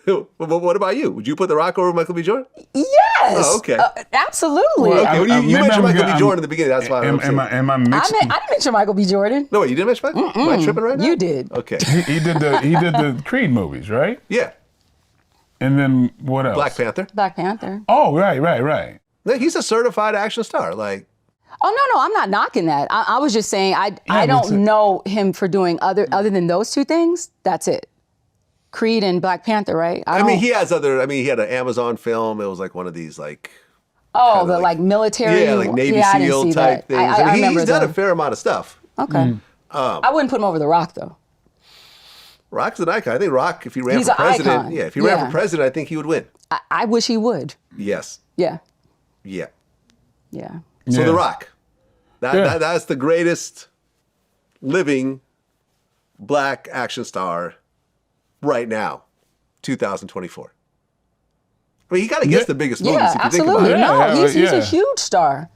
But what about you? Would you put The Rock over Michael B. Jordan? Yes. Oh, okay. Absolutely. Well, Okay, well, you mentioned Michael B. Jordan in the beginning. That's why I'm saying. Am I I mixing? didn't mention Michael B. Jordan. No, you didn't mention Michael? Am I tripping right now? You did. Okay. He did the Creed movies, right? Yeah. And then what else? Black Panther. Black Panther. Oh, right. No, he's a certified action star. Like, Oh no, I'm not knocking that. I was just saying I don't know him for doing other than those two things. That's it. Creed and Black Panther, right? I mean, he has other. I mean, he had an Amazon film. It was like one of these like. Oh, the like military. Yeah, like Navy I didn't SEAL see type that. things. I I mean, remember he's done a them. fair amount of stuff. Okay. I wouldn't put him over The Rock though. Rock's an icon. I think Rock, if he ran He's for an president, icon. if he ran Yeah. for president, I think he would win. I wish he would. Yes. Yeah. Yeah. Yeah. So Yeah. The Rock, that's the greatest living black action star right now, 2024. I mean, he kind of gets the biggest movies Yeah, if you think about absolutely. it. No, he's yeah. a huge star.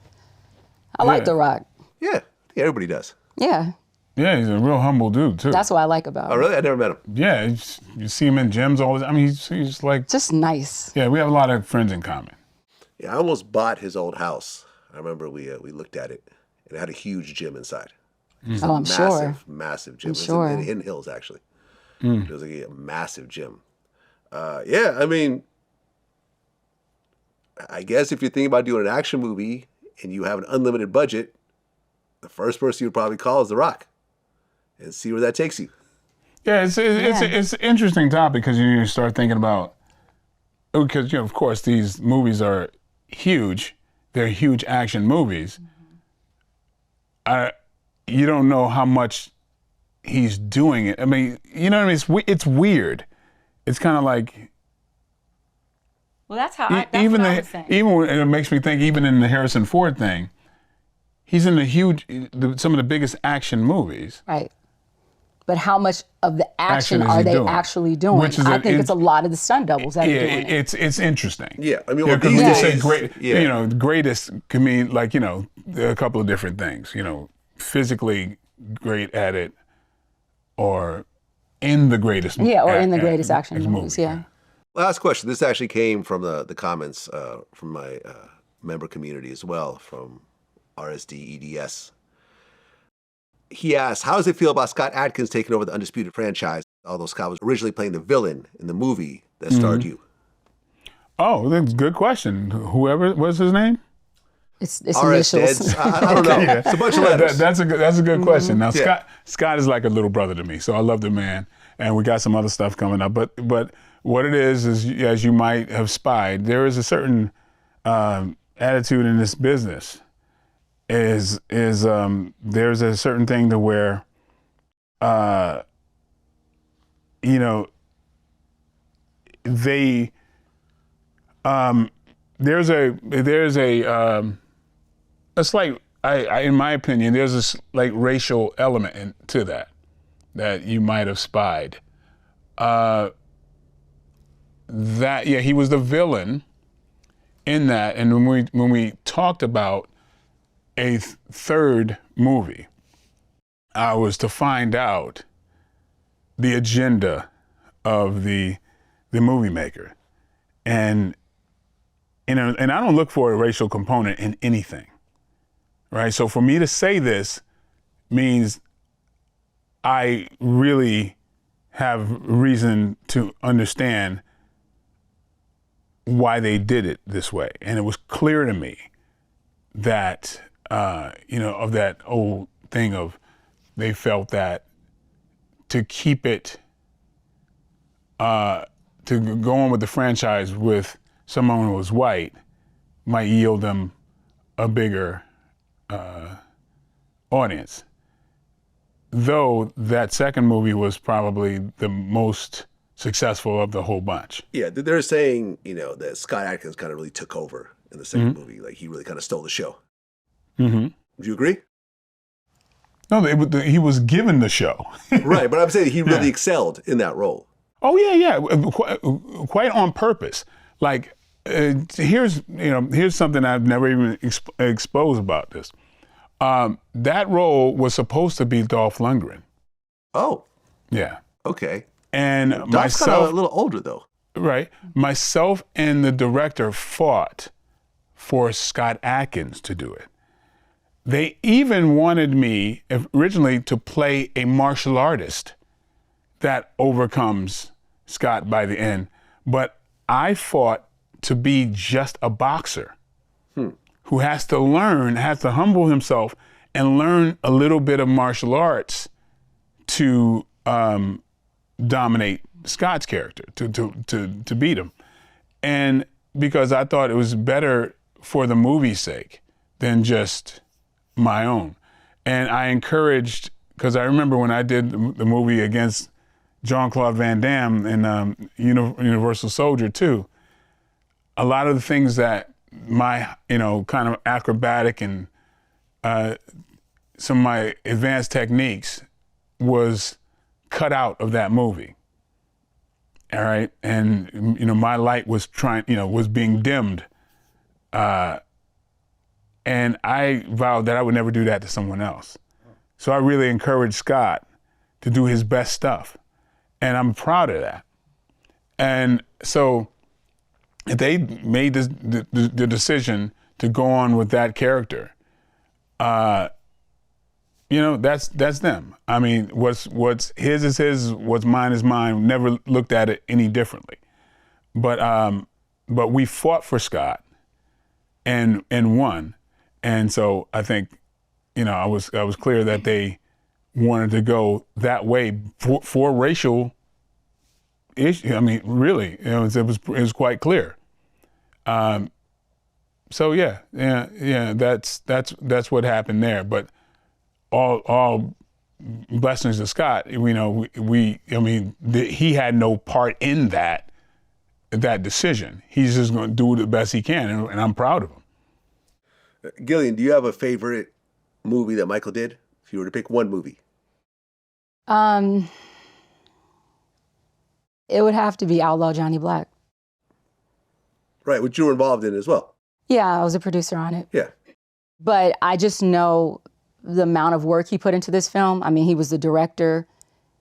I like The Rock. Yeah, everybody does. Yeah. Yeah, he's a real humble dude too. That's what I like about Oh, him. really? I never met him. Yeah, you see him in gyms all the time. I mean, he's like, Just nice. yeah, we have a lot of friends in common. Yeah, I almost bought his old house. I remember we looked at it, and it had a huge gym inside. Oh, I'm sure. Massive gym. I'm sure. In Hills, actually. It was like a massive gym. Yeah, I mean, I guess if you're thinking about doing an action movie and you have an unlimited budget, the first person you would probably call is The Rock, and see where that takes you. Yeah, it's an interesting topic because you start thinking about, because of course these movies are huge. They're huge action movies. You don't know how much he's doing it. I mean, you know what I mean? It's weird. It's kind of like. Well, that's how that's even what I was saying. and it makes me think even in the Harrison Ford thing, he's in some of the biggest action movies. Right. But how much of the action is are he they doing? actually doing? I think it's a lot of the stunt doubles that are doing it. It's interesting. Yeah, I mean, because these when you days, say great, yeah. greatest can mean like there are a couple of different things. Physically great at it, or in the greatest. Yeah, or in the greatest action movies. Yeah. Last question. This actually came from the comments from my member community as well, from RSD-EDS. He asked, how does it feel about Scott Adkins taking over the Undisputed franchise, although Scott was originally playing the villain in the movie that starred you? Oh, that's a good question. Whoever, what's his name? It's initials. I don't know. It's a bunch of letters. That's a good question. Now, Scott is like a little brother to me, so I love the man, and we got some other stuff coming up. But what it is, as you might have spied, there is a certain attitude in this business. There's a certain thing to where, they, there's a slight, in my opinion, there's a slight racial element to that you might have spied. He was the villain in that, and when we talked about a third movie, I was to find out the agenda of the movie maker, and I don't look for a racial component in anything, right? So for me to say this means I really have reason to understand why they did it this way, and it was clear to me that of that old thing of they felt that to keep it, to go on with the franchise with someone who was white might yield them a bigger audience. Though that second movie was probably the most successful of the whole bunch. Yeah, they're saying, that Scott Adkins kind of really took over in the second movie. Like, he really kind of stole the show. Mm-hmm. Would you agree? No, he was given the show. Right, but I'm saying he really excelled in that role. Oh yeah, quite on purpose. Like, here's something I've never even exposed about this. That role was supposed to be Dolph Lundgren. Oh. Yeah. Okay. And Dolph's myself, kind of a little older though. Right. Myself and the director fought for Scott Adkins to do it. They even wanted me originally to play a martial artist that overcomes Scott by the end, but I fought to be just a boxer who has to humble himself and learn a little bit of martial arts to dominate Scott's character, to beat him. And because I thought it was better for the movie's sake than just my own. And I encouraged, because I remember when I did the movie against Jean-Claude Van Damme in Universal Soldier 2, a lot of the things that my, kind of acrobatic and some of my advanced techniques was cut out of that movie. All right. And, my light was was being dimmed. And I vowed that I would never do that to someone else. So I really encouraged Scott to do his best stuff. And I'm proud of that. And so if they made the decision to go on with that character, that's them. I mean, what's his is his, what's mine is mine. Never looked at it any differently. but we fought for Scott and won. And so I think, I was clear that they wanted to go that way for racial issue. I mean, really, it was quite clear. So yeah, that's what happened there. But all blessings to Scott. He had no part in that decision. He's just going to do the best he can, and I'm proud of him. Gillian, do you have a favorite movie that Michael did? If you were to pick one movie. It would have to be Outlaw Johnny Black. Right, which you were involved in as well. Yeah, I was a producer on it. Yeah. But I just know the amount of work he put into this film. I mean, he was the director,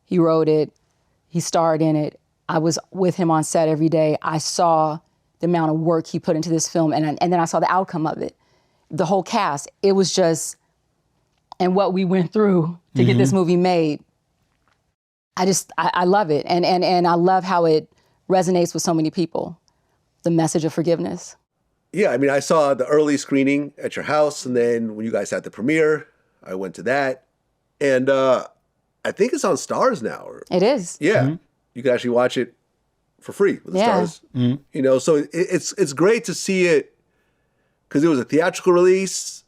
he wrote it, he starred in it. I was with him on set every day. I saw the amount of work he put into this film, and then I saw the outcome of it. The whole cast, it was just, and what we went through to get this movie made. I love it, and I love how it resonates with so many people. The message of forgiveness. Yeah, I mean, I saw the early screening at your house, and then when you guys had the premiere, I went to that, and I think it's on Stars now. It is. Yeah, you can actually watch it for free with the Stars. So it's great to see it because it was a theatrical release,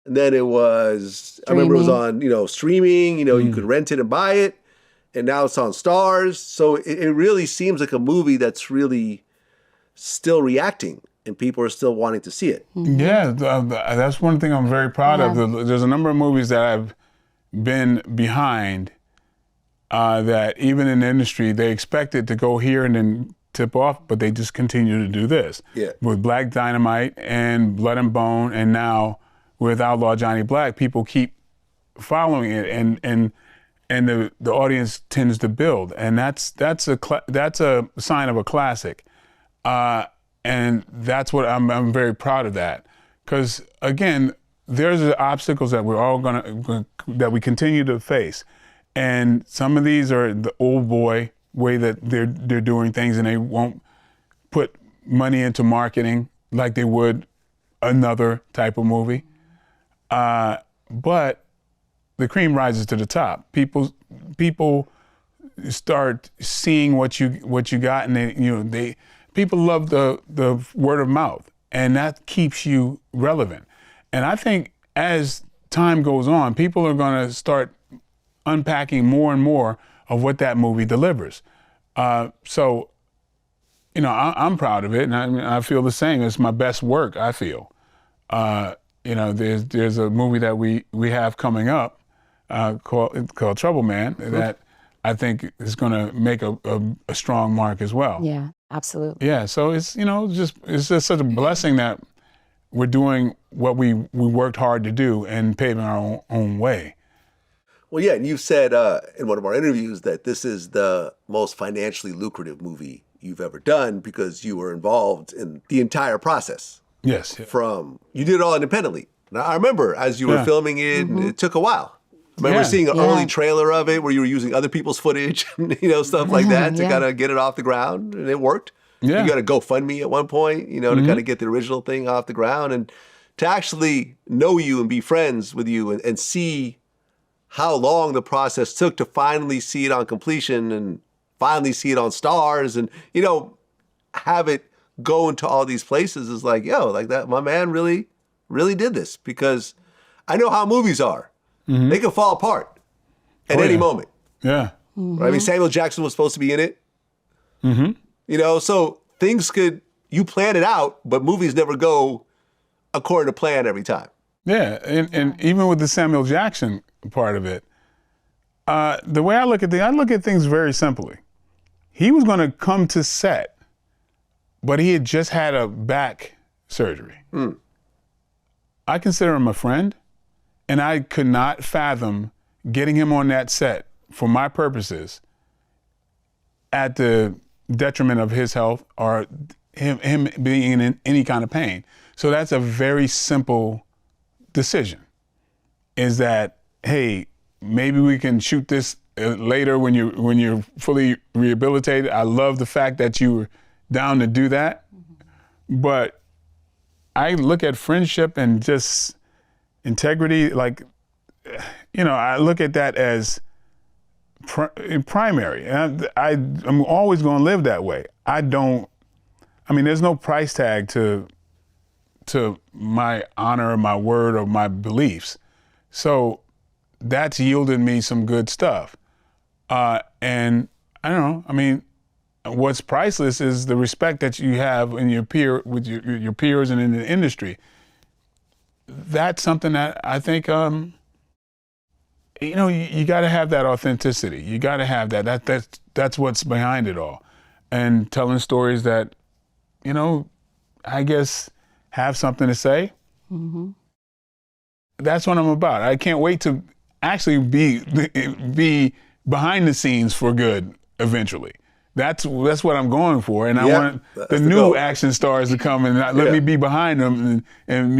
and then it was. I remember it was on streaming. You could rent it and buy it, and now it's on Stars. So it really seems like a movie that's really still reacting, and people are still wanting to see it. Yeah, that's one thing I'm very proud of. There's a number of movies that I've been behind that even in the industry, they expect it to go here and then tip off, but they just continue to do this. Yeah. With Black Dynamite and Blood and Bone, and now with Outlaw Johnny Black, people keep following it, and the audience tends to build, and that's a sign of a classic. And that's what I'm very proud of that, because again, there's obstacles that we're all that we continue to face, and some of these are the old boy way that they're doing things, and they won't put money into marketing like they would another type of movie. But the cream rises to the top. People start seeing what you got, and people love the word of mouth, and that keeps you relevant. And I think as time goes on, people are going to start unpacking more and more of what that movie delivers. So, I'm proud of it, and I feel the same. It's my best work, I feel. There's a movie that we have coming up called Trouble Man that I think is going to make a strong mark as well. Yeah, absolutely. Yeah, so it's it's just such a blessing that we're doing what we worked hard to do and paving our own way. Well, yeah, and you said in one of our interviews that this is the most financially lucrative movie you've ever done because you were involved in the entire process. Yes. You did it all independently. Now, I remember as you were filming it, it took a while. I remember seeing an early trailer of it where you were using other people's footage, stuff like that to kind of get it off the ground, and it worked. Yeah. You got a GoFundMe at one point, to kind of get the original thing off the ground, and to actually know you and be friends with you and see how long the process took to finally see it on completion and finally see it on Stars and, have it go into all these places is like, like that, my man really, really did this, because I know how movies are. They can fall apart at any moment. Yeah. Right? I mean, Samuel Jackson was supposed to be in it. So things you plan it out, but movies never go according to plan every time. Yeah, and even with the Samuel Jackson part of it, the way I look at things very simply. He was going to come to set, but he had just had a back surgery. I consider him a friend, and I could not fathom getting him on that set for my purposes at the detriment of his health or him being in any kind of pain. So that's a very simple decision, is that, hey, maybe we can shoot this later when you're fully rehabilitated. I love the fact that you down to do that. But I look at friendship and just integrity, like, I look at that as primary. And I'm always going to live that way. There's no price tag to my honor, my word, or my beliefs. So that's yielded me some good stuff. And I don't know, what's priceless is the respect that you have with your peers and in the industry. That's something that I think, you got to have that authenticity. You got to have that. That's what's behind it all. And telling stories that, I guess have something to say. Mm-hmm. That's what I'm about. I can't wait to actually be behind the scenes for good eventually. That's what I'm going for, and I want the new action stars to come and let me be behind them and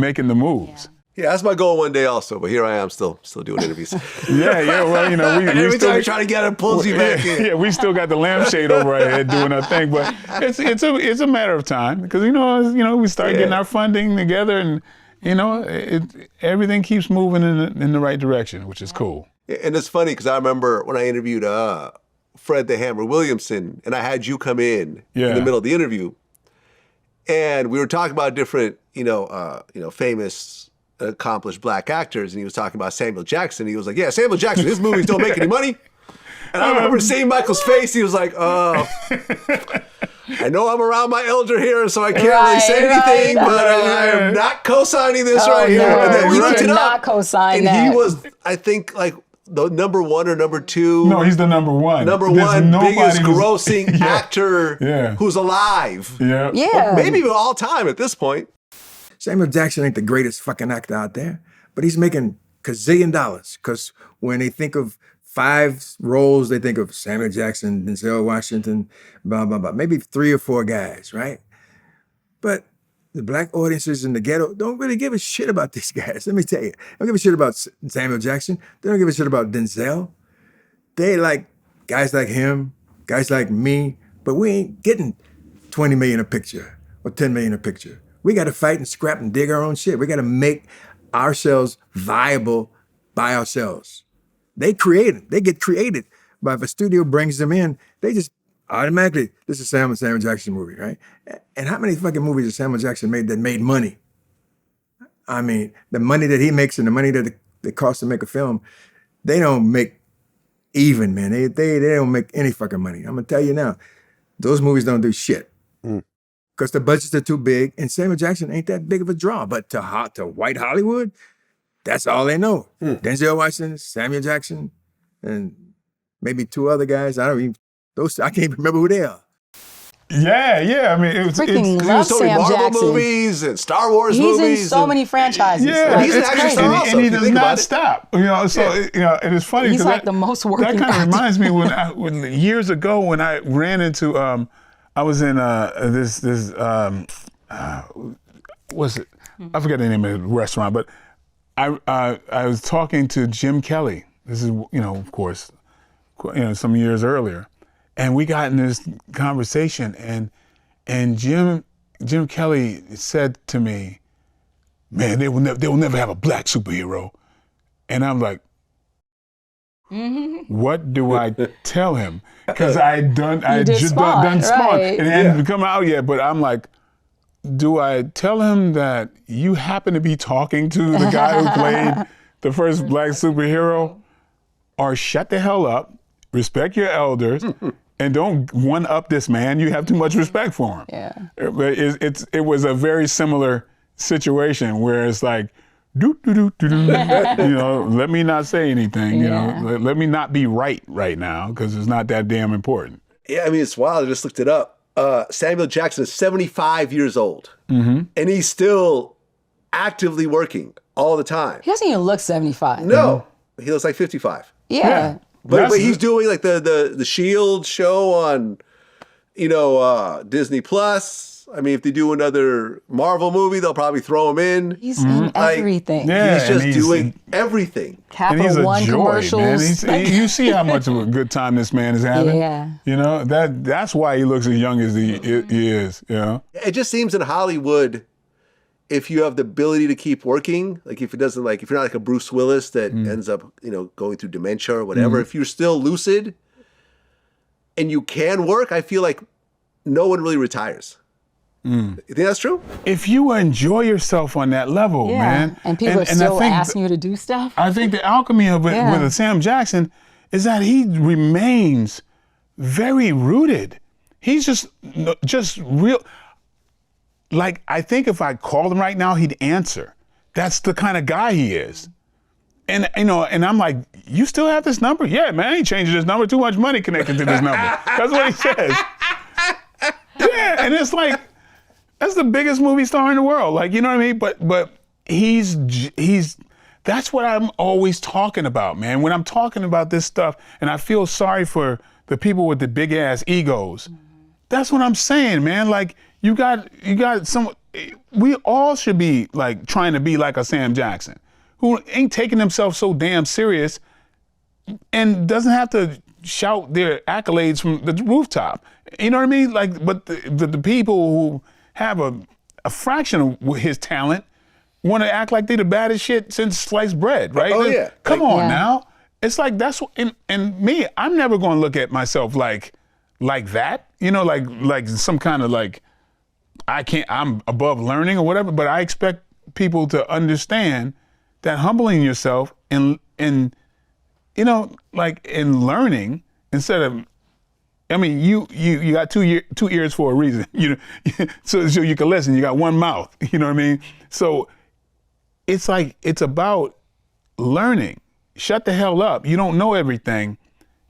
making the moves. Yeah, that's my goal one day also, but here I am still doing interviews. Well, we every still time you try to get it, pulls you back in. Yeah, we still got the lampshade over our head doing our thing, but it's a matter of time because we start getting our funding together, and everything keeps moving in the right direction, which is cool. And it's funny because I remember when I interviewed Fred the Hammer Williamson, and I had you come in the middle of the interview, and we were talking about different, famous, accomplished black actors, and he was talking about Samuel Jackson. He was like, "Yeah, Samuel Jackson, his movies don't make any money." And I remember seeing Michael's face. He was like, "Oh, I know I'm around my elder here, so I can't really say anything, but I am not co-signing this right here." No, and then we looked it up, not co-sign and that. he was, I think, like the number one or number two. No, he's the number one. Number one biggest grossing actor who's alive. Yeah. Maybe even all time at this point. Samuel Jackson ain't the greatest fucking actor out there, but he's making gazillion dollars. Because when they think of 5 roles, they think of Samuel Jackson, Denzel Washington, blah, blah, blah. Maybe 3 or 4 guys, right? But the black audiences in the ghetto don't really give a shit about these guys. Let me tell you. They don't give a shit about Samuel Jackson. They don't give a shit about Denzel. They like guys like him, guys like me, but we ain't getting 20 million a picture or 10 million a picture. We got to fight and scrap and dig our own shit. We got to make ourselves viable by ourselves. They get created. But if a studio brings them in, they just automatically, this is Samuel Jackson movie, right? And how many fucking movies has Samuel Jackson made that made money? The money that he makes and the money that it costs to make a film, they don't make even, man. They don't make any fucking money. I'm gonna tell you now, those movies don't do shit. Because the budgets are too big, and Samuel Jackson ain't that big of a draw. But to white Hollywood, that's all they know. Denzel Washington, Samuel Jackson, and maybe 2 other guys. I can't even remember who they are. Yeah. Freaking He love was Tony Sam Marvel Jackson. movies and Star Wars movies. He's in so many franchises. Yeah, Like, he's an it's action crazy. star also, and he if you does think not about it. stop. And it's funny He's because like the most working that kind of actor. reminds me when years ago when I ran into I was in this what's it? I forget the name of the restaurant, but I was talking to Jim Kelly. This is of course some years earlier, and we got in this conversation, and Jim Kelly said to me, "Man, they will never have a black superhero," and I'm like, what do I tell him? Because I just done Spawn. Right. It hadn't come out yet, but I'm like, do I tell him that you happen to be talking to the guy who played the first black superhero? Or shut the hell up, respect your elders, and don't one-up this man. You have too much respect for him. Yeah. But it was a very similar situation where it's like, let me not say anything, let me not be right now because it's not that damn important. Yeah, it's wild. I just looked it up. Samuel Jackson is 75 years old, and he's still actively working all the time. He doesn't even look 75. No, he looks like 55. Yeah. But he's doing like the Shield show on, Disney Plus. else. I mean, if they do another Marvel movie, they'll probably throw him in. He's in everything. Yeah, he's just doing everything. And he's Capital a One joy, commercials. man. You see how much of a good time this man is having. Yeah. You know, that's why he looks as young as he is, you know. It just seems in Hollywood, if you have the ability to keep working, like if it doesn't, like if you're not like a Bruce Willis that ends up, you know, going through dementia or whatever, if you're still lucid and you can work, I feel like no one really retires. You think that's true? If you enjoy yourself on that level, man. And people are still asking you to do stuff. I think the alchemy of it with Sam Jackson is that he remains very rooted. He's just real. Like, I think if I called him right now, he'd answer. That's the kind of guy he is. And, you know, and I'm like, you still have this number? Yeah, man, I ain't changing this number. Too much money connected to this number. That's what he says. Yeah, and it's like, that's the biggest movie star in the world. Like, you know what I mean? But he's that's what I'm always talking about, man. When I'm talking about this stuff, and I feel sorry for the people with the big ass egos. That's what I'm saying, man. Like, you got some, we all should be like trying to be like a Sam Jackson, who ain't taking himself so damn serious and doesn't have to shout their accolades from the rooftop. You know what I mean? Like, but the people who have a fraction of his talent want to act like they the baddest shit since sliced bread, right? Oh, yeah. Come on now. It's like, that's, and me, I'm never going to look at myself like that, you know, like some kind of like, I'm above learning or whatever, but I expect people to understand that humbling yourself and you know, like in learning instead of, I mean, you got two ears for a reason, you know, so you can listen. You got one mouth, you know what I mean? So it's like, it's about learning. Shut the hell up. You don't know everything.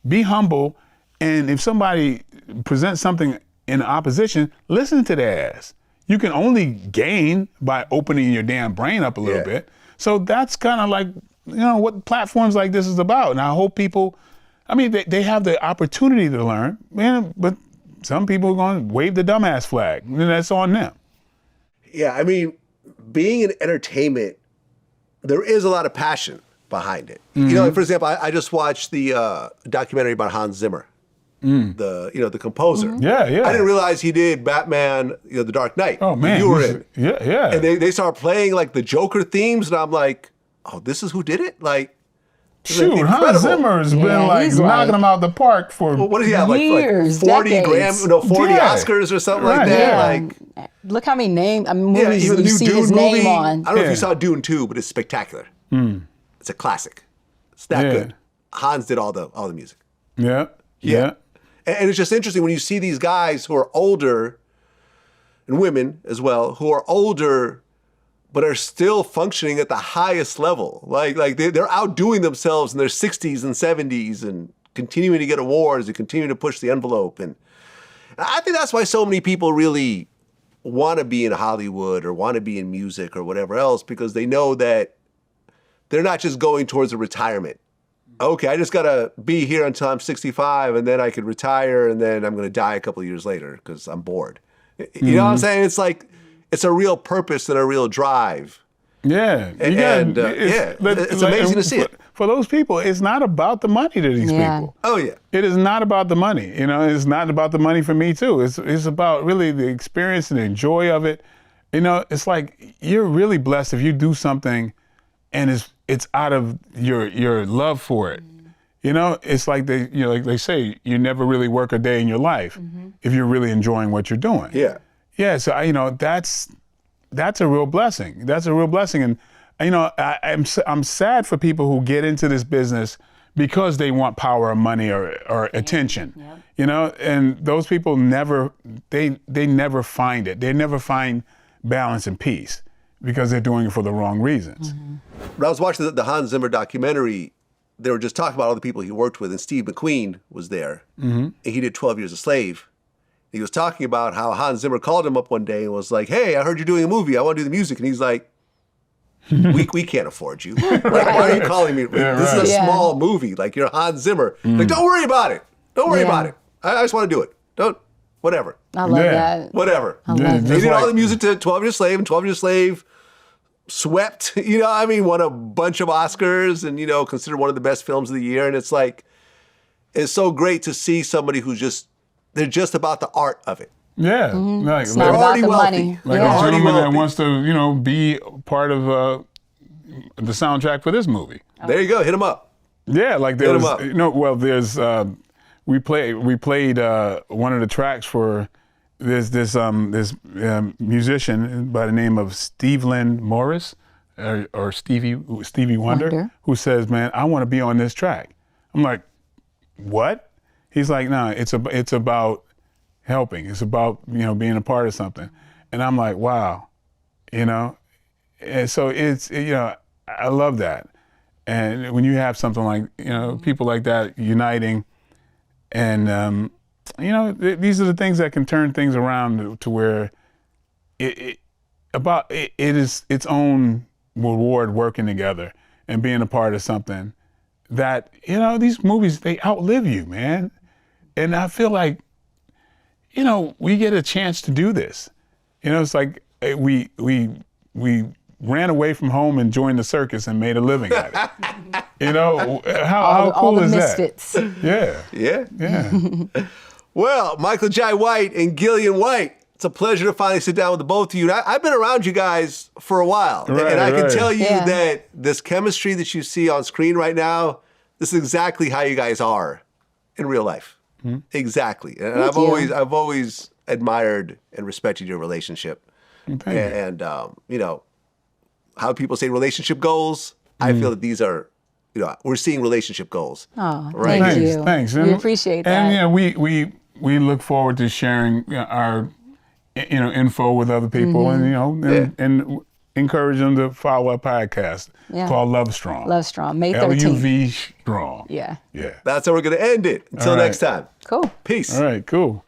Be humble. And if somebody presents something in opposition, listen to their ass. You can only gain by opening your damn brain up a little bit. So that's kind of like, you know, what platforms like this is about. And I hope people, I mean, they have the opportunity to learn, man, but some people are going to wave the dumbass flag, and that's on them. Yeah, I mean, being in entertainment, there is a lot of passion behind it. You know, for example, I just watched the documentary about Hans Zimmer, the composer. Yeah. I didn't realize he did Batman, The Dark Knight. Oh man, you were in. Yeah. And they start playing like the Joker themes, and I'm like, oh, this is who did it? Like, shoot, Hans Zimmer's been like knocking them out the park for what did he have, years, like 40 decades. 40 Oscars or something like that. Yeah. Like, look how many movies even the you new see Dune his movie. name on. I don't know if you saw Dune 2, but it's spectacular. It's a classic. It's that good. Hans did all the music. Yeah. And it's just interesting when you see these guys who are older, and women as well, who are older but are still functioning at the highest level. Like they're outdoing themselves in their 60s and 70s and continuing to get awards and continuing to push the envelope. And I think that's why so many people really want to be in Hollywood or want to be in music or whatever else, because they know that they're not just going towards a retirement. Okay, I just got to be here until I'm 65 and then I could retire and then I'm going to die a couple of years later because I'm bored. You know what I'm saying? It's like, it's a real purpose and a real drive. Yeah. It's amazing to see it. For those people, it's not about the money to these people. Oh, yeah. It is not about the money. You know, it's not about the money for me, too. It's about really the experience and the joy of it. You know, it's like you're really blessed if you do something and it's out of your love for it. You know, it's like like they say, you never really work a day in your life if you're really enjoying what you're doing. Yeah. Yeah, so that's a real blessing. That's a real blessing, and you know, I'm sad for people who get into this business because they want power or money or attention. Yeah. You know, and those people never never find it. They never find balance and peace because they're doing it for the wrong reasons. When I was watching the Hans Zimmer documentary, they were just talking about all the people he worked with, and Steve McQueen was there, and he did 12 Years a Slave. He was talking about how Hans Zimmer called him up one day and was like, hey, I heard you're doing a movie. I want to do the music. And he's like, we can't afford you. Like, why are you calling me? This is a small movie. Like, you're Hans Zimmer. Like, don't worry about it. Don't worry about it. I just want to do it. whatever. I love that. Whatever. I love Yeah, it. They just did all like- the music to 12 Years a Slave, and 12 Years a Slave swept, you know, I mean, won a bunch of Oscars and, you know, considered one of the best films of the year. And it's like, it's so great to see somebody who's just, they're just about the art of it. Yeah, like, It's not about already the wealthy. money. like Yeah. a gentleman that wealthy. wants to, you know, be part of the soundtrack for this movie. There you go. Hit them up. Yeah, like there Hit 'em was, up. you know, well, there's we played one of the tracks for this musician by the name of Steve Lynn Morris or Stevie Wonder, who says, "Man, I want to be on this track." I'm like, "What?" He's like, "No, it's about helping. It's about, you know, being a part of something." And I'm like, "Wow," you know. And so it's, you know, I love that. And when you have something like, you know, people like that uniting, and you know, these are the things that can turn things around to where it is its own reward working together and being a part of something that, you know, these movies, they outlive you, man. And I feel like, you know, we get a chance to do this. You know, it's like we ran away from home and joined the circus and made a living at it. You know, how all cool the is misfits. that? Yeah. Yeah. Yeah. Well, Michael Jai White and Gillian White, it's a pleasure to finally sit down with the both of you. And I've been around you guys for a while. Right, and I can right. tell you Yeah. that this chemistry that you see on screen right now, this is exactly how you guys are in real life. Exactly. And Thank you. I've always admired and respected your relationship. Thank you. And you know, how people say relationship goals, I feel that these are, you know, we're seeing relationship goals. Oh, Right. thank Thanks, you. thanks. We appreciate that. And yeah, we look forward to sharing, you know, our, you know, info with other people, and, you know, and encourage them to follow our podcast called Love Strong. Love Strong. May 13th. LUV Strong. Yeah. Yeah. That's how we're going to end it. Until All right. next time. Cool. Peace. All right. Cool.